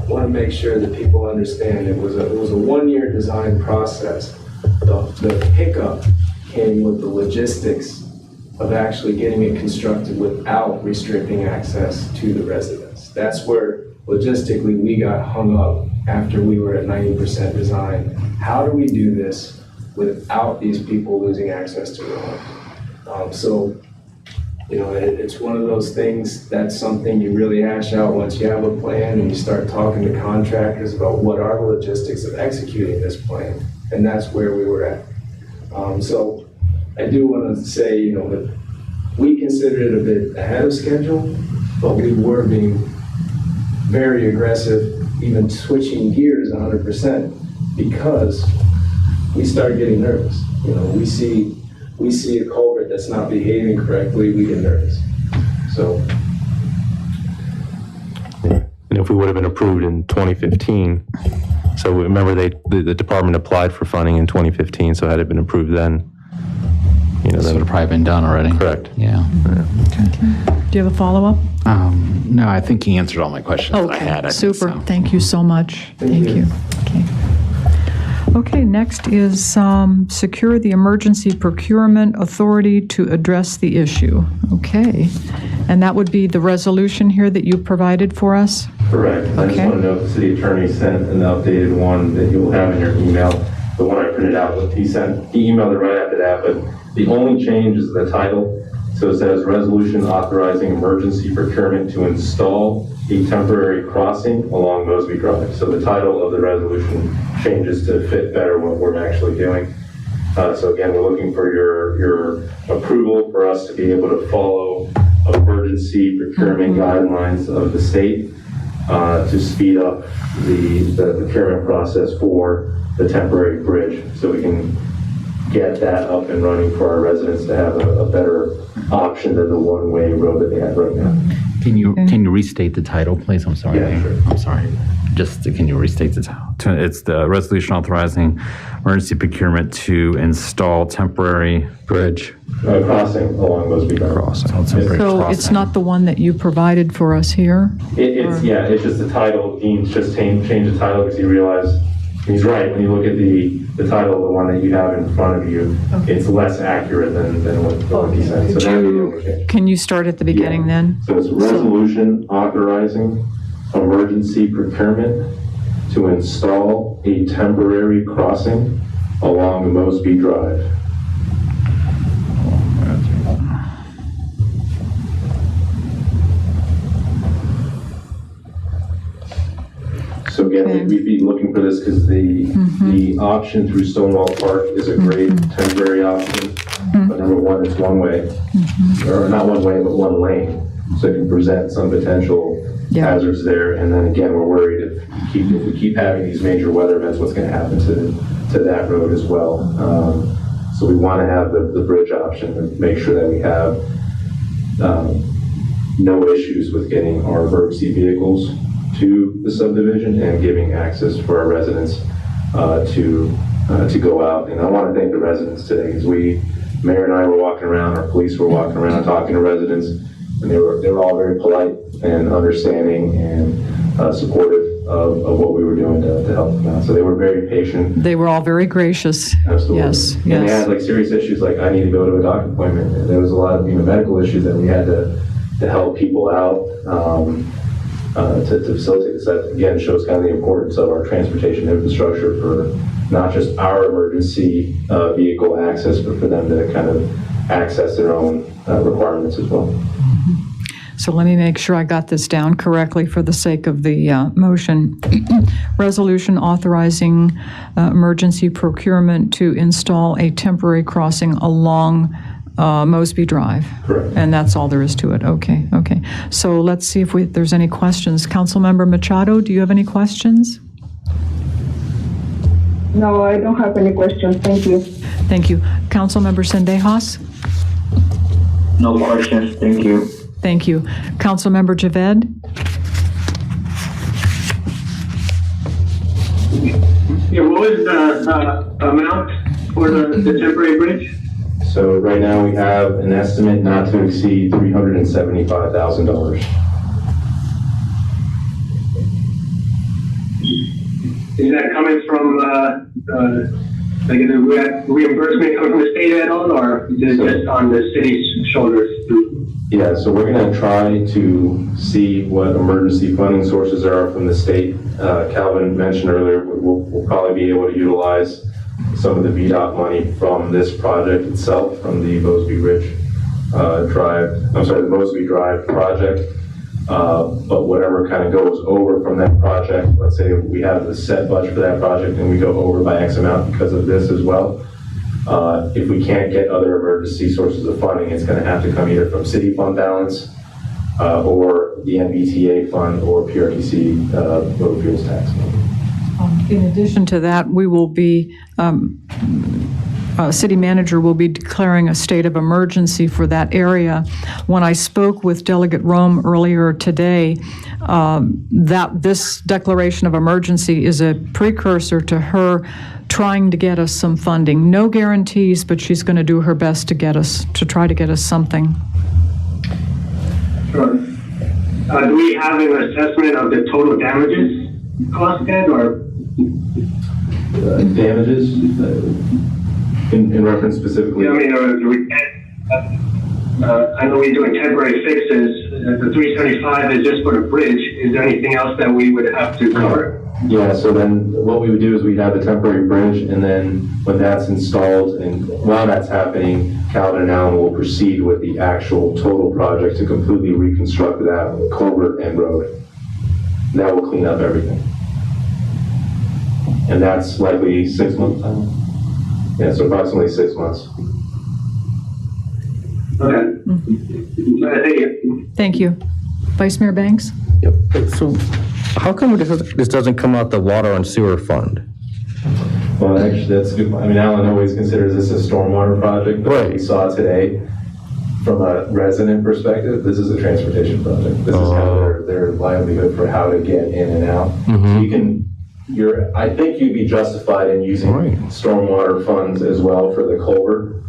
want to make sure that people understand it was a 1-year design process. The hiccup came with the logistics of actually getting it constructed without restricting access to the residents. That's where logistically we got hung up after we were at 90% design. How do we do this without these people losing access to their homes? It's one of those things, that's something you really hash out once you have a plan and you start talking to contractors about what are the logistics of executing this plan. And that's where we were at. So I do want to say, that we considered it a bit ahead of schedule, but we were being very aggressive, even switching gears 100%, because we started getting nervous. We see a culvert that's not behaving correctly, we get nervous. So. And And if we would have been approved in 2015, so remember the department applied for funding in 2015, so had it been approved then, you know, This then would have probably been done already. correct. Yeah. Do you have a follow-up? No, I think he answered all my questions that I had. I think Super. so. Thank you so much. Thank you. Okay, next is secure the emergency procurement authority to address the issue. Okay, and that would be the resolution here that you provided for us? Correct. I just Okay. want to note the city attorney sent an updated one that you'll have in your email. The one I printed out, he emailed it right after that, but the only change is the title. So it says resolution authorizing emergency procurement to install a temporary crossing along Mosby Drive. So the title of the resolution changes to fit better what we're actually doing. So again, we're looking for your approval for us to be able to follow emergency procurement guidelines of the state to speed up the procurement process for the temporary bridge, so we can get that up and running for our residents to have a better option than the one-way road that they have right now. Can you restate the title, please? I'm sorry. Yeah, sure. I'm sorry. Can you restate the title? It's the resolution authorizing emergency procurement to install temporary bridge. Crossing along Mosby Drive. Temporary So crossing. it's not the one that you provided for us here? It's just the title. Dean's just changed the title because he realized, he's right, when you look at the title, the one that you have in front of you, it's less accurate than what he said. So that'd be the only change. Can you start at the beginning Yeah. then? So it's resolution authorizing emergency procurement to install a temporary crossing along Mosby Drive. So again, we'd be looking for this because the option through Stonewall Park is a great temporary option. But number one, it's one way, or not one way, but one lane. So it can present some potential hazards there. And then again, we're worried if we keep having these major weather events, what's going to happen to that road as well. So we want to have the bridge option to make sure that we have no issues with getting our emergency vehicles to the subdivision and giving access for our residents to go out. And I want to thank the residents today, because Mayor and I were walking around, our police were walking around talking to residents, and they were all very polite and understanding and supportive of what we were doing to help them out. So they were very patient. They were all very gracious. Absolutely. Yes, And they had like serious issues, like I need to go to a doctor appointment. And there was a lot of medical issues that we had to help people out to facilitate this. That again shows kind of the importance of our transportation infrastructure for not just our emergency vehicle access, but for them to kind of access their own requirements as well. So let me make sure I got this down correctly for the sake of the motion. Resolution authorizing emergency procurement to install a temporary crossing along Mosby Drive. Correct. And that's all there is to it. Okay. So let's see if there's any questions. Councilmember Machado, do you have any questions? No, I don't have any questions. Thank you. Thank you. Councilmember Sendejas? No questions, thank you. Thank you. Councilmember Javed? Yeah, what was the amount for the temporary bridge? So right now we have an estimate not to exceed $375,000. Is that coming from, like, is the reimbursement coming from the state at all, or is it just on the city's shoulders? Yeah, so we're going to try to see what emergency funding sources there are from the state. Calvin mentioned earlier, we'll probably be able to utilize some of the VDOT money from this project itself, from the Mosby Drive project. But whatever kind of goes over from that project, let's say we have the set budget for that project and we go over by X amount because of this as well. If we can't get other emergency sources of funding, it's going to have to come either from city fund balance or the MBTA fund or PRTC road fuels tax. In addition to that, we will be city manager will be declaring a state of emergency for that area. When I spoke with Delegate Rome earlier today, that this declaration of emergency is a precursor to her trying to get us some funding. No guarantees, but she's going to do her best to try to get us something. Sure. Do we have an assessment of the total damages cost yet, or? Damages, in reference specifically? Yeah, I mean, I know we're doing temporary fixes. The 375 is just for the bridge. Is there anything else that we would have to cover? Yeah, so then what we would do is we'd have a temporary bridge, and then when that's installed and while that's happening, Calvin and Allen will proceed with the actual total project to completely reconstruct that culvert and road. That will clean up everything. And that's likely 6 months time. Yeah, so approximately 6 months. Okay. Thank you. Thank you. Vice Mayor Banks? Yep. So how come this doesn't come out the water and sewer fund? Well, actually, that's good. I mean, Alan always considers this a stormwater project, but what we saw today, from a resident perspective, this is a transportation project. This is how their livelihood for how to get in and out. So you can, I think you'd be justified in using stormwater funds as well for the culvert,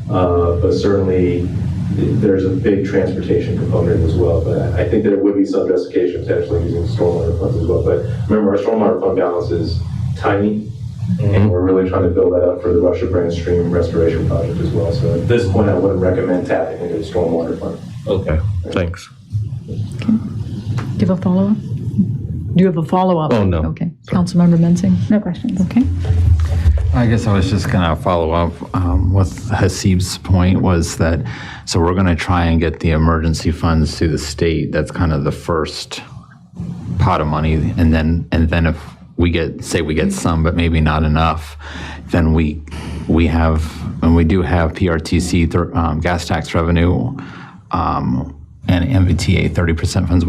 but certainly there's a big transportation component as well. But I think there would be some justification potentially using stormwater funds as well. But remember, our stormwater fund balance is tiny, and we're really trying to build that up for the Russia Brand Stream restoration project as well. So at this point, I wouldn't recommend tapping into the stormwater fund. Okay, thanks. Do you have a follow-up? Do you have a follow-up? Oh, no. Okay. Councilmember Mensing? No questions. Okay. I guess I was just going to follow up with Hasib's point was that, so we're going to try and get the emergency funds to the state. That's kind of the first pot of money. And then if we get some, but maybe not enough, then we do have PRTC gas tax revenue and MVTA 30% funds.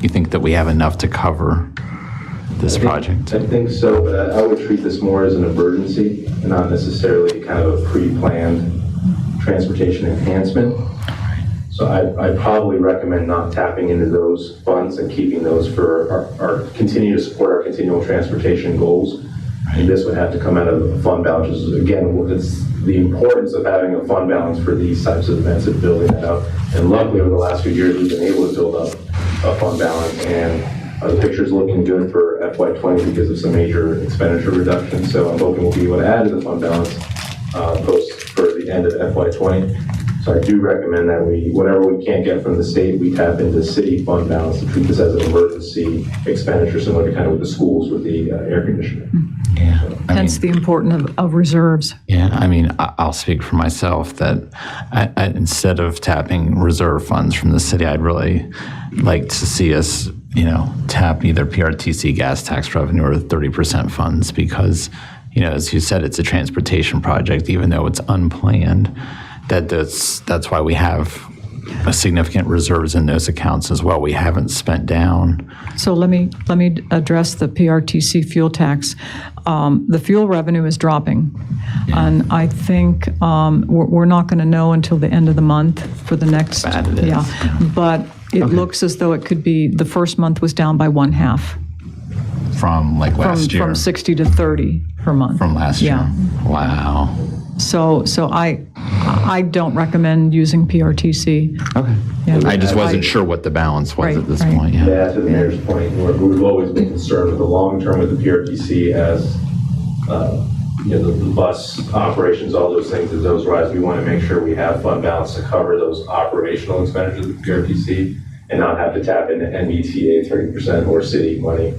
You think that we have enough to cover this project? I think so, but I would treat this more as an emergency and not necessarily kind of a pre-planned transportation enhancement. So I'd probably recommend not tapping into those funds and keeping those for our continue to support our continual transportation goals. And this would have to come out of the fund balance. Again, it's the importance of having a fund balance for these types of events and building that up. And luckily, over the last few years, we've been able to build up a fund balance, and the picture's looking good for FY20 because of some major expenditure reductions. So I'm hoping we'll be able to add to the fund balance for the end of FY20. So I do recommend that whatever we can't get from the state, we tap into city fund balance to treat this as an emergency expenditure, similar to kind of with the schools with the air conditioning. Yeah. Hence the importance of reserves. Yeah, I mean, I'll speak for myself that instead of tapping reserve funds from the city, I'd really like to see us, tap either PRTC gas tax revenue or 30% funds because, as you said, it's a transportation project, even though it's unplanned. That's why we have a significant reserves in those accounts as well. We haven't spent down. So let me address the PRTC fuel tax. The fuel revenue is dropping, and I think we're not going to know until the end of the month for the next. Bad it is. Yeah, but it looks as though it could be the first month was down by 1/2 From last year. From 60 to 30 per month. From last year. Wow. So I don't recommend using PRTC. Okay. Yeah. I just wasn't sure what the balance was at this Right. point. To the mayor's point, we've always been concerned with the long term with the PRTC as the bus operations, all those things, as those rise. We want to make sure we have fund balance to cover those operational expenditures of the PRTC and not have to tap into MBTA 30% or city money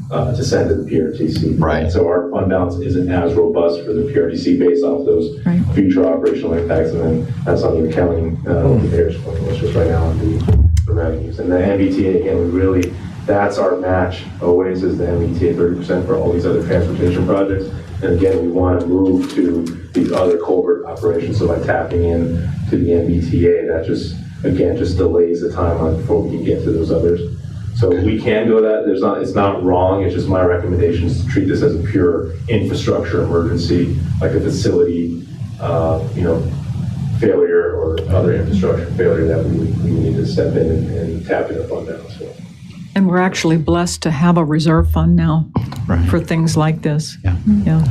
to send to the PRTC. Right. So our fund balance isn't as robust for the PRTC based off those future operational impacts. And then that's on the accounting, the mayor's point, which is right now on the revenues. And the MBTA, again, that's our match always is the MBTA 30% for all these other transportation projects. And again, we want to move to these other culvert operations. So by tapping in to the MBTA, that just delays the timeline before we can get to those others. So we can go that, it's not wrong, it's just my recommendation is to treat this as a pure infrastructure emergency, like a facility, failure or other infrastructure failure that we need to step in and tap in a fund now, so. And we're actually blessed to have a reserve fund now Right. for things like this. Yeah. Yeah.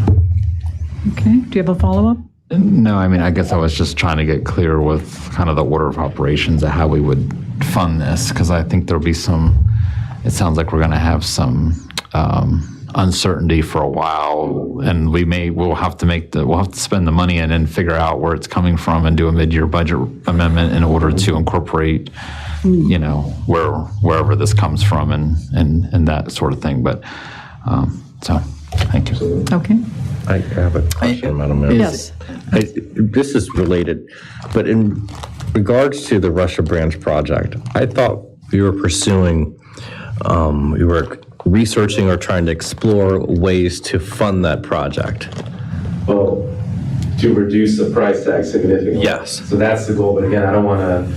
Okay, do you have a follow-up? No, I mean, I guess I was just trying to get clear with kind of the order of operations of how we would fund this, because I think there'll be it sounds like we're going to have some uncertainty for a while, and we'll have to spend the money and then figure out where it's coming from and do a mid-year budget amendment in order to incorporate, wherever this comes from and that sort of thing. But, so, thank you. Okay. I have a question, Madam Mayor. Yes. This is related, but in regards to the Russia Branch project, I thought we were pursuing, we were researching or trying to explore ways to fund that project. Well, to reduce the price tag significantly. Yes. So that's the goal, but again, I don't want to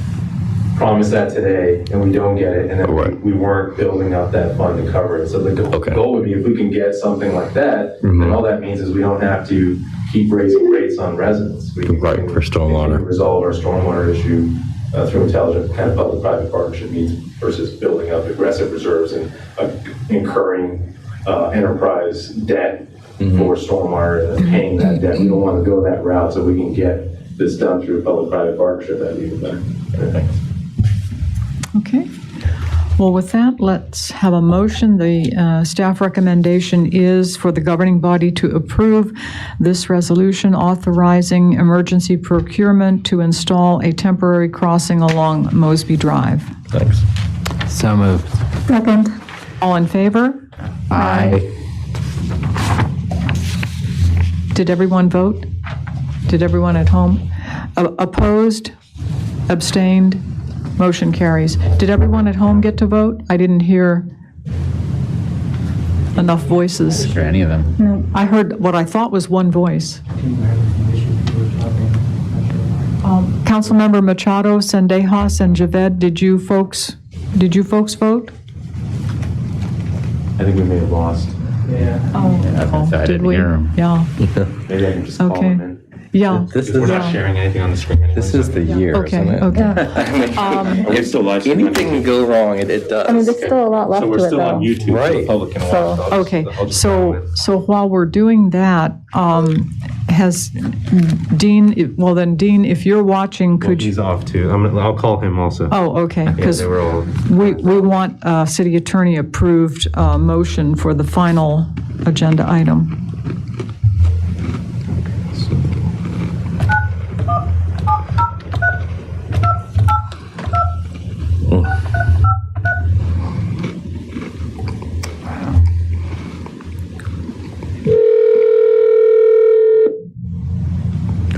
promise that today and we don't get it, and then Right. we weren't building up that fund to cover it. So the goal would be if we can get something like that, then all that means is we don't have to keep raising rates on residents. We can, Right, for stormwater. we can resolve our stormwater issue through intelligent kind of public-private partnership means versus building up aggressive reserves and incurring enterprise debt for stormwater and paying that debt. We don't want to go that route, so we can get this done through public-private partnership. That'd be even better. Thanks. Okay. Well, with that, let's have a motion. The staff recommendation is for the governing body to approve this resolution authorizing emergency procurement to install a temporary crossing along Mosby Drive. Thanks. So moved. Second. All in favor? Aye. Did everyone vote? Did everyone at home? Opposed? Abstained? Motion carries. Did everyone at home get to vote? I didn't hear enough voices. Or any of them. I heard what I thought was one voice. Councilmember Machado, Sendejas, and Javed, did you folks vote? I think we may have lost. Oh, I did didn't we? hear 'em. Yeah, Maybe I can just call Okay. them in. yeah. This We're is, not sharing anything on the screen anyway. this is the year, Okay, isn't it? okay. We're still live streaming. Anything can go wrong, it does. I mean, there's still a lot left So to we're it, still on though. YouTube, so the Right. public can watch. So- I'll just- Okay, I'll just follow it. so while we're doing that, has Dean, well then, Dean, if you're watching, Well, could you? he's off too. I'll call him also. Oh, okay, Yeah, because they were all. we want a city attorney approved motion for the final agenda item.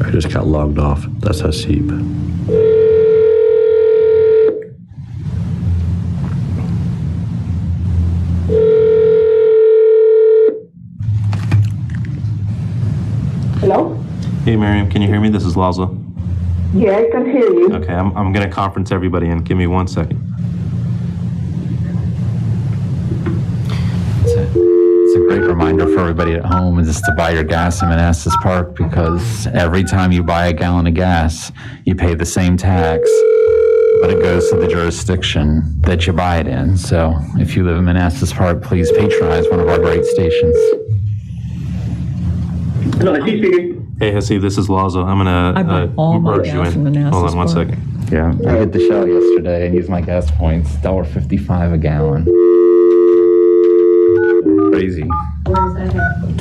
I just got logged off. That's Hasib. Hello? Hey, Miriam, can you hear me? This is Lazo. Yeah, I can hear you. Okay, I'm going to conference everybody in. Give me 1 second. It's a great reminder for everybody at home is to buy your gas in Manassas Park, because every time you buy a gallon of gas, you pay the same tax, but it goes to the jurisdiction that you buy it in. So if you live in Manassas Park, please patronize one of our great stations. Hello, is he speaking? Hey, Hasib, this is Lazo. I'm I buy going all to my merge you gas in in. Manassas Hold on 1 Park. second. Yeah, I hit the Shell yesterday and used my gas points, $1.55 a gallon. Crazy.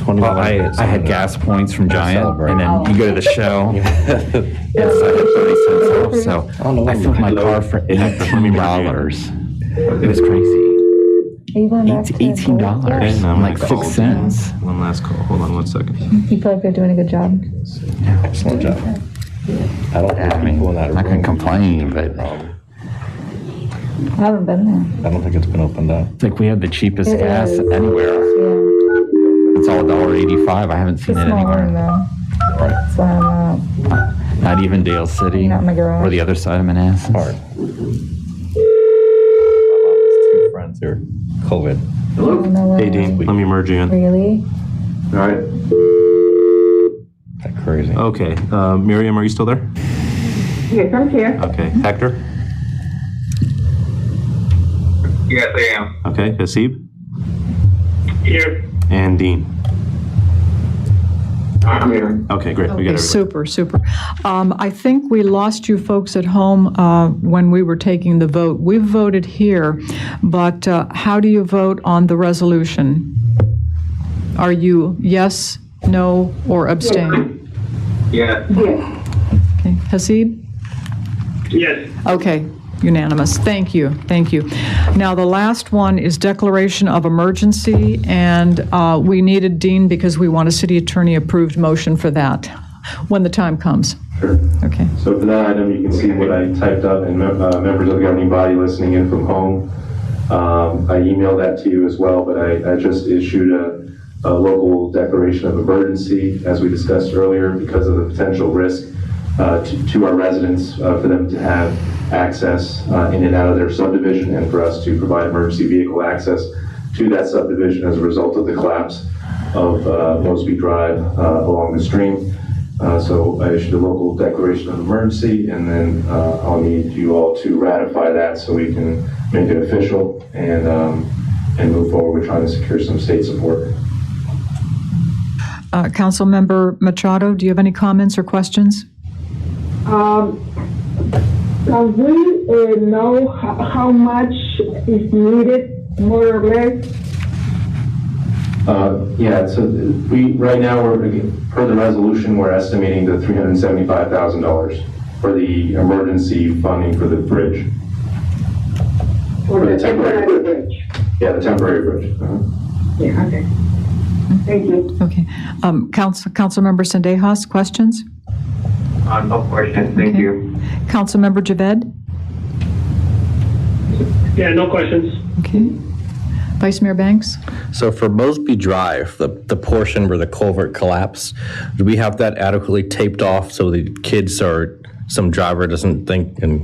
Well, I had gas points from Giant, and then you go to the Shell, it's 30 cents off. So I filled my car for $18. It was crazy. Are you going back to $18, And I'm like gonna call 6 cents. One last call. Hold on 1 second. You feel like they're doing a good job? Excellent job. I don't think people in that I can room. complain, but I haven't been there. I don't think it's been opened up. it's like we have the cheapest It gas is. anywhere. Yeah. It's all $1.85. I haven't It's seen a it small room, anywhere. though. That's why I'm out. Not even Dale City Not in my garage. or the other side of Manassas. Hard. My mom has 2 friends through COVID. Hey, Dean, let me merge you in. Really? All right. That's crazy. Okay, Miriam, are you still there? Yes, I'm here. Okay, Hector? Yes, I am. Okay, Hasib? Here. And Dean? I'm here. Okay, great, we got everybody. Super, super. I think we lost you folks at home when we were taking the vote. We've voted here, but how do you vote on the resolution? Are you yes, no, or abstain? Yes. Yes. Okay, Hasib? Yes. Okay, unanimous. Thank you, thank you. Now, the last one is declaration of emergency, and we needed Dean because we want a city attorney-approved motion for that when the time comes. Sure. Okay. So for that item, you can see what I typed up, and members of the governing body listening in from home. I emailed that to you as well, but I just issued a local declaration of emergency, as we discussed earlier, because of the potential risk to our residents for them to have access in and out of their subdivision, and for us to provide emergency vehicle access to that subdivision as a result of the collapse of Mosby Drive along the stream. So I issued a local declaration of emergency, and then I'll need you all to ratify that so we can make it official and move forward with trying to secure some state support. Councilmember Machado, do you have any comments or questions? Can we know how much is needed, more or less? Yeah, so right now, per the resolution, we're estimating the $375,000 for the emergency funding for the bridge. For the temporary bridge? Yeah, the temporary bridge. Yeah, okay. Thank you. Okay. Councilmember Sendejas, questions? No questions, thank Okay. you. Councilmember Javed? Yeah, no questions. Okay. Vice Mayor Banks? So for Mosby Drive, the portion where the culvert collapsed, do we have that adequately taped off so the kids or some driver doesn't think and...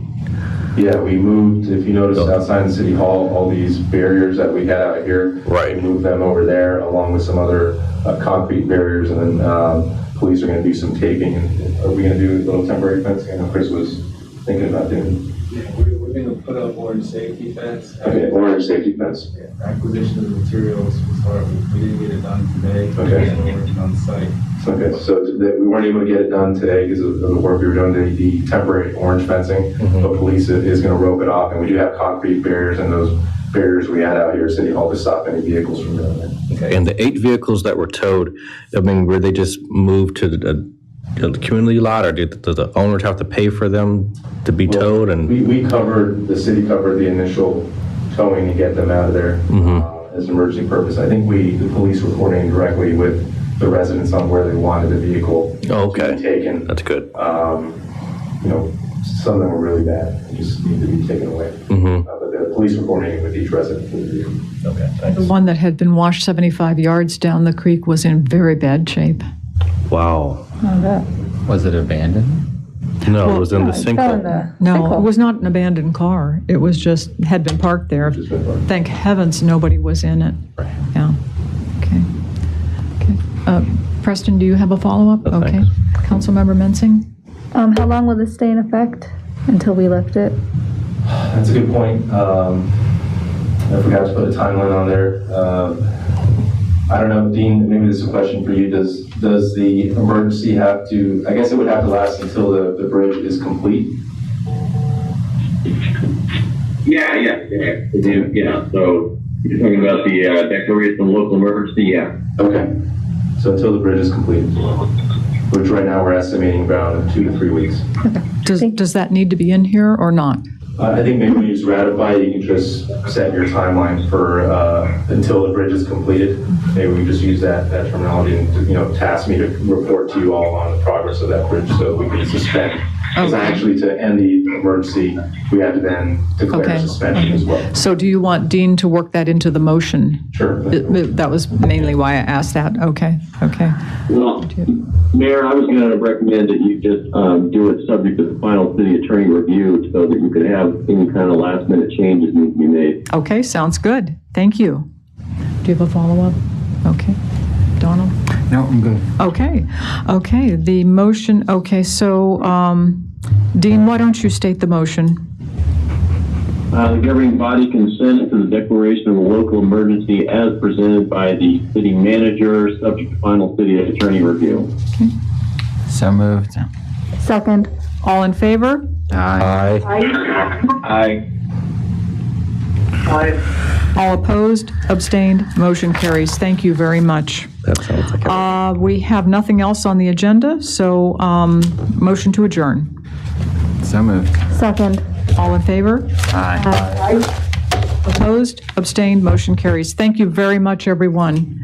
Yeah, we moved, if you notice, outside the City Hall, all these barriers that we had out here. Right. We moved them over there along with some other concrete barriers, and then police are gonna do some taping. And are we gonna do a little temporary fencing? I know Chris was thinking about doing. Yeah, we're gonna put up orange safety fence. Okay, orange safety fence. Yeah, acquisition of materials was hard. We didn't get it done today. Okay. We're working on site. Okay, so we weren't able to get it done today because of the work we were doing, the temporary orange fencing. But police is gonna rope it off, and we do have concrete barriers, and those barriers we had out here at City Hall to stop any vehicles from going in. Okay. And the 8 vehicles that were towed, I mean, were they just moved to the community lot, or did the owners have to pay for them to be towed? And The city covered the initial towing to get them out of there as an emergency purpose. I think the police were coordinating directly with the residents on where they wanted the vehicle to be taken. That's good. Some of them were really bad and just need to be taken away. But the police were coordinating with each resident for the vehicle. Okay, thanks. The one that had been washed 75 yards down the creek was in very bad shape. Wow. Was it abandoned? No, it was in the Fell in sinkhole. the No, sinkhole. it was not an abandoned car. It was just, had been parked there. Just been fun. Thank heavens nobody was in it. Yeah. Okay. Okay. Preston, do you have a follow-up? No, Okay. thanks. Councilmember Mensing? How long will this stay in effect until we lift it? That's a good point. I forgot to put a timeline on there. I don't know, Dean, maybe this is a question for you. Does the emergency have to, I guess it would have to last until the bridge is complete? Yeah. So you're talking about the declaration of local emergency, yeah. Okay. So until the bridge is complete, which right now we're estimating about 2 to 3 weeks. Does that need to be in here or not? I think maybe when you just ratify, you can just set your timeline for until the bridge is completed. Maybe we just use that terminology and task me to report to you all on the progress of that bridge so we can suspend. Because actually to end the emergency, we have to then declare Okay. suspension as well. So do you want Dean to work that into the motion? Sure. That was mainly why I asked that. Okay, okay. Well, Mayor, I was going to recommend that you just do it subject to the final city attorney review so that you could have any kind of last minute changes need to be made. Okay, sounds good. Thank you. Do you have a follow-up? Okay. Donald? No, I'm good. Okay, okay, the motion, okay, so, Dean, why don't you state the motion? The governing body consent to the declaration of a local emergency as presented by the city manager, subject to final city attorney review. So moved. Second. All in favor? Aye. Aye. All opposed, abstained, motion carries. Thank you very much. That sounds like We have nothing else on the agenda, so motion to adjourn. So moved. Second. All in favor? Aye. Opposed, abstained, motion carries. Thank you very much, everyone.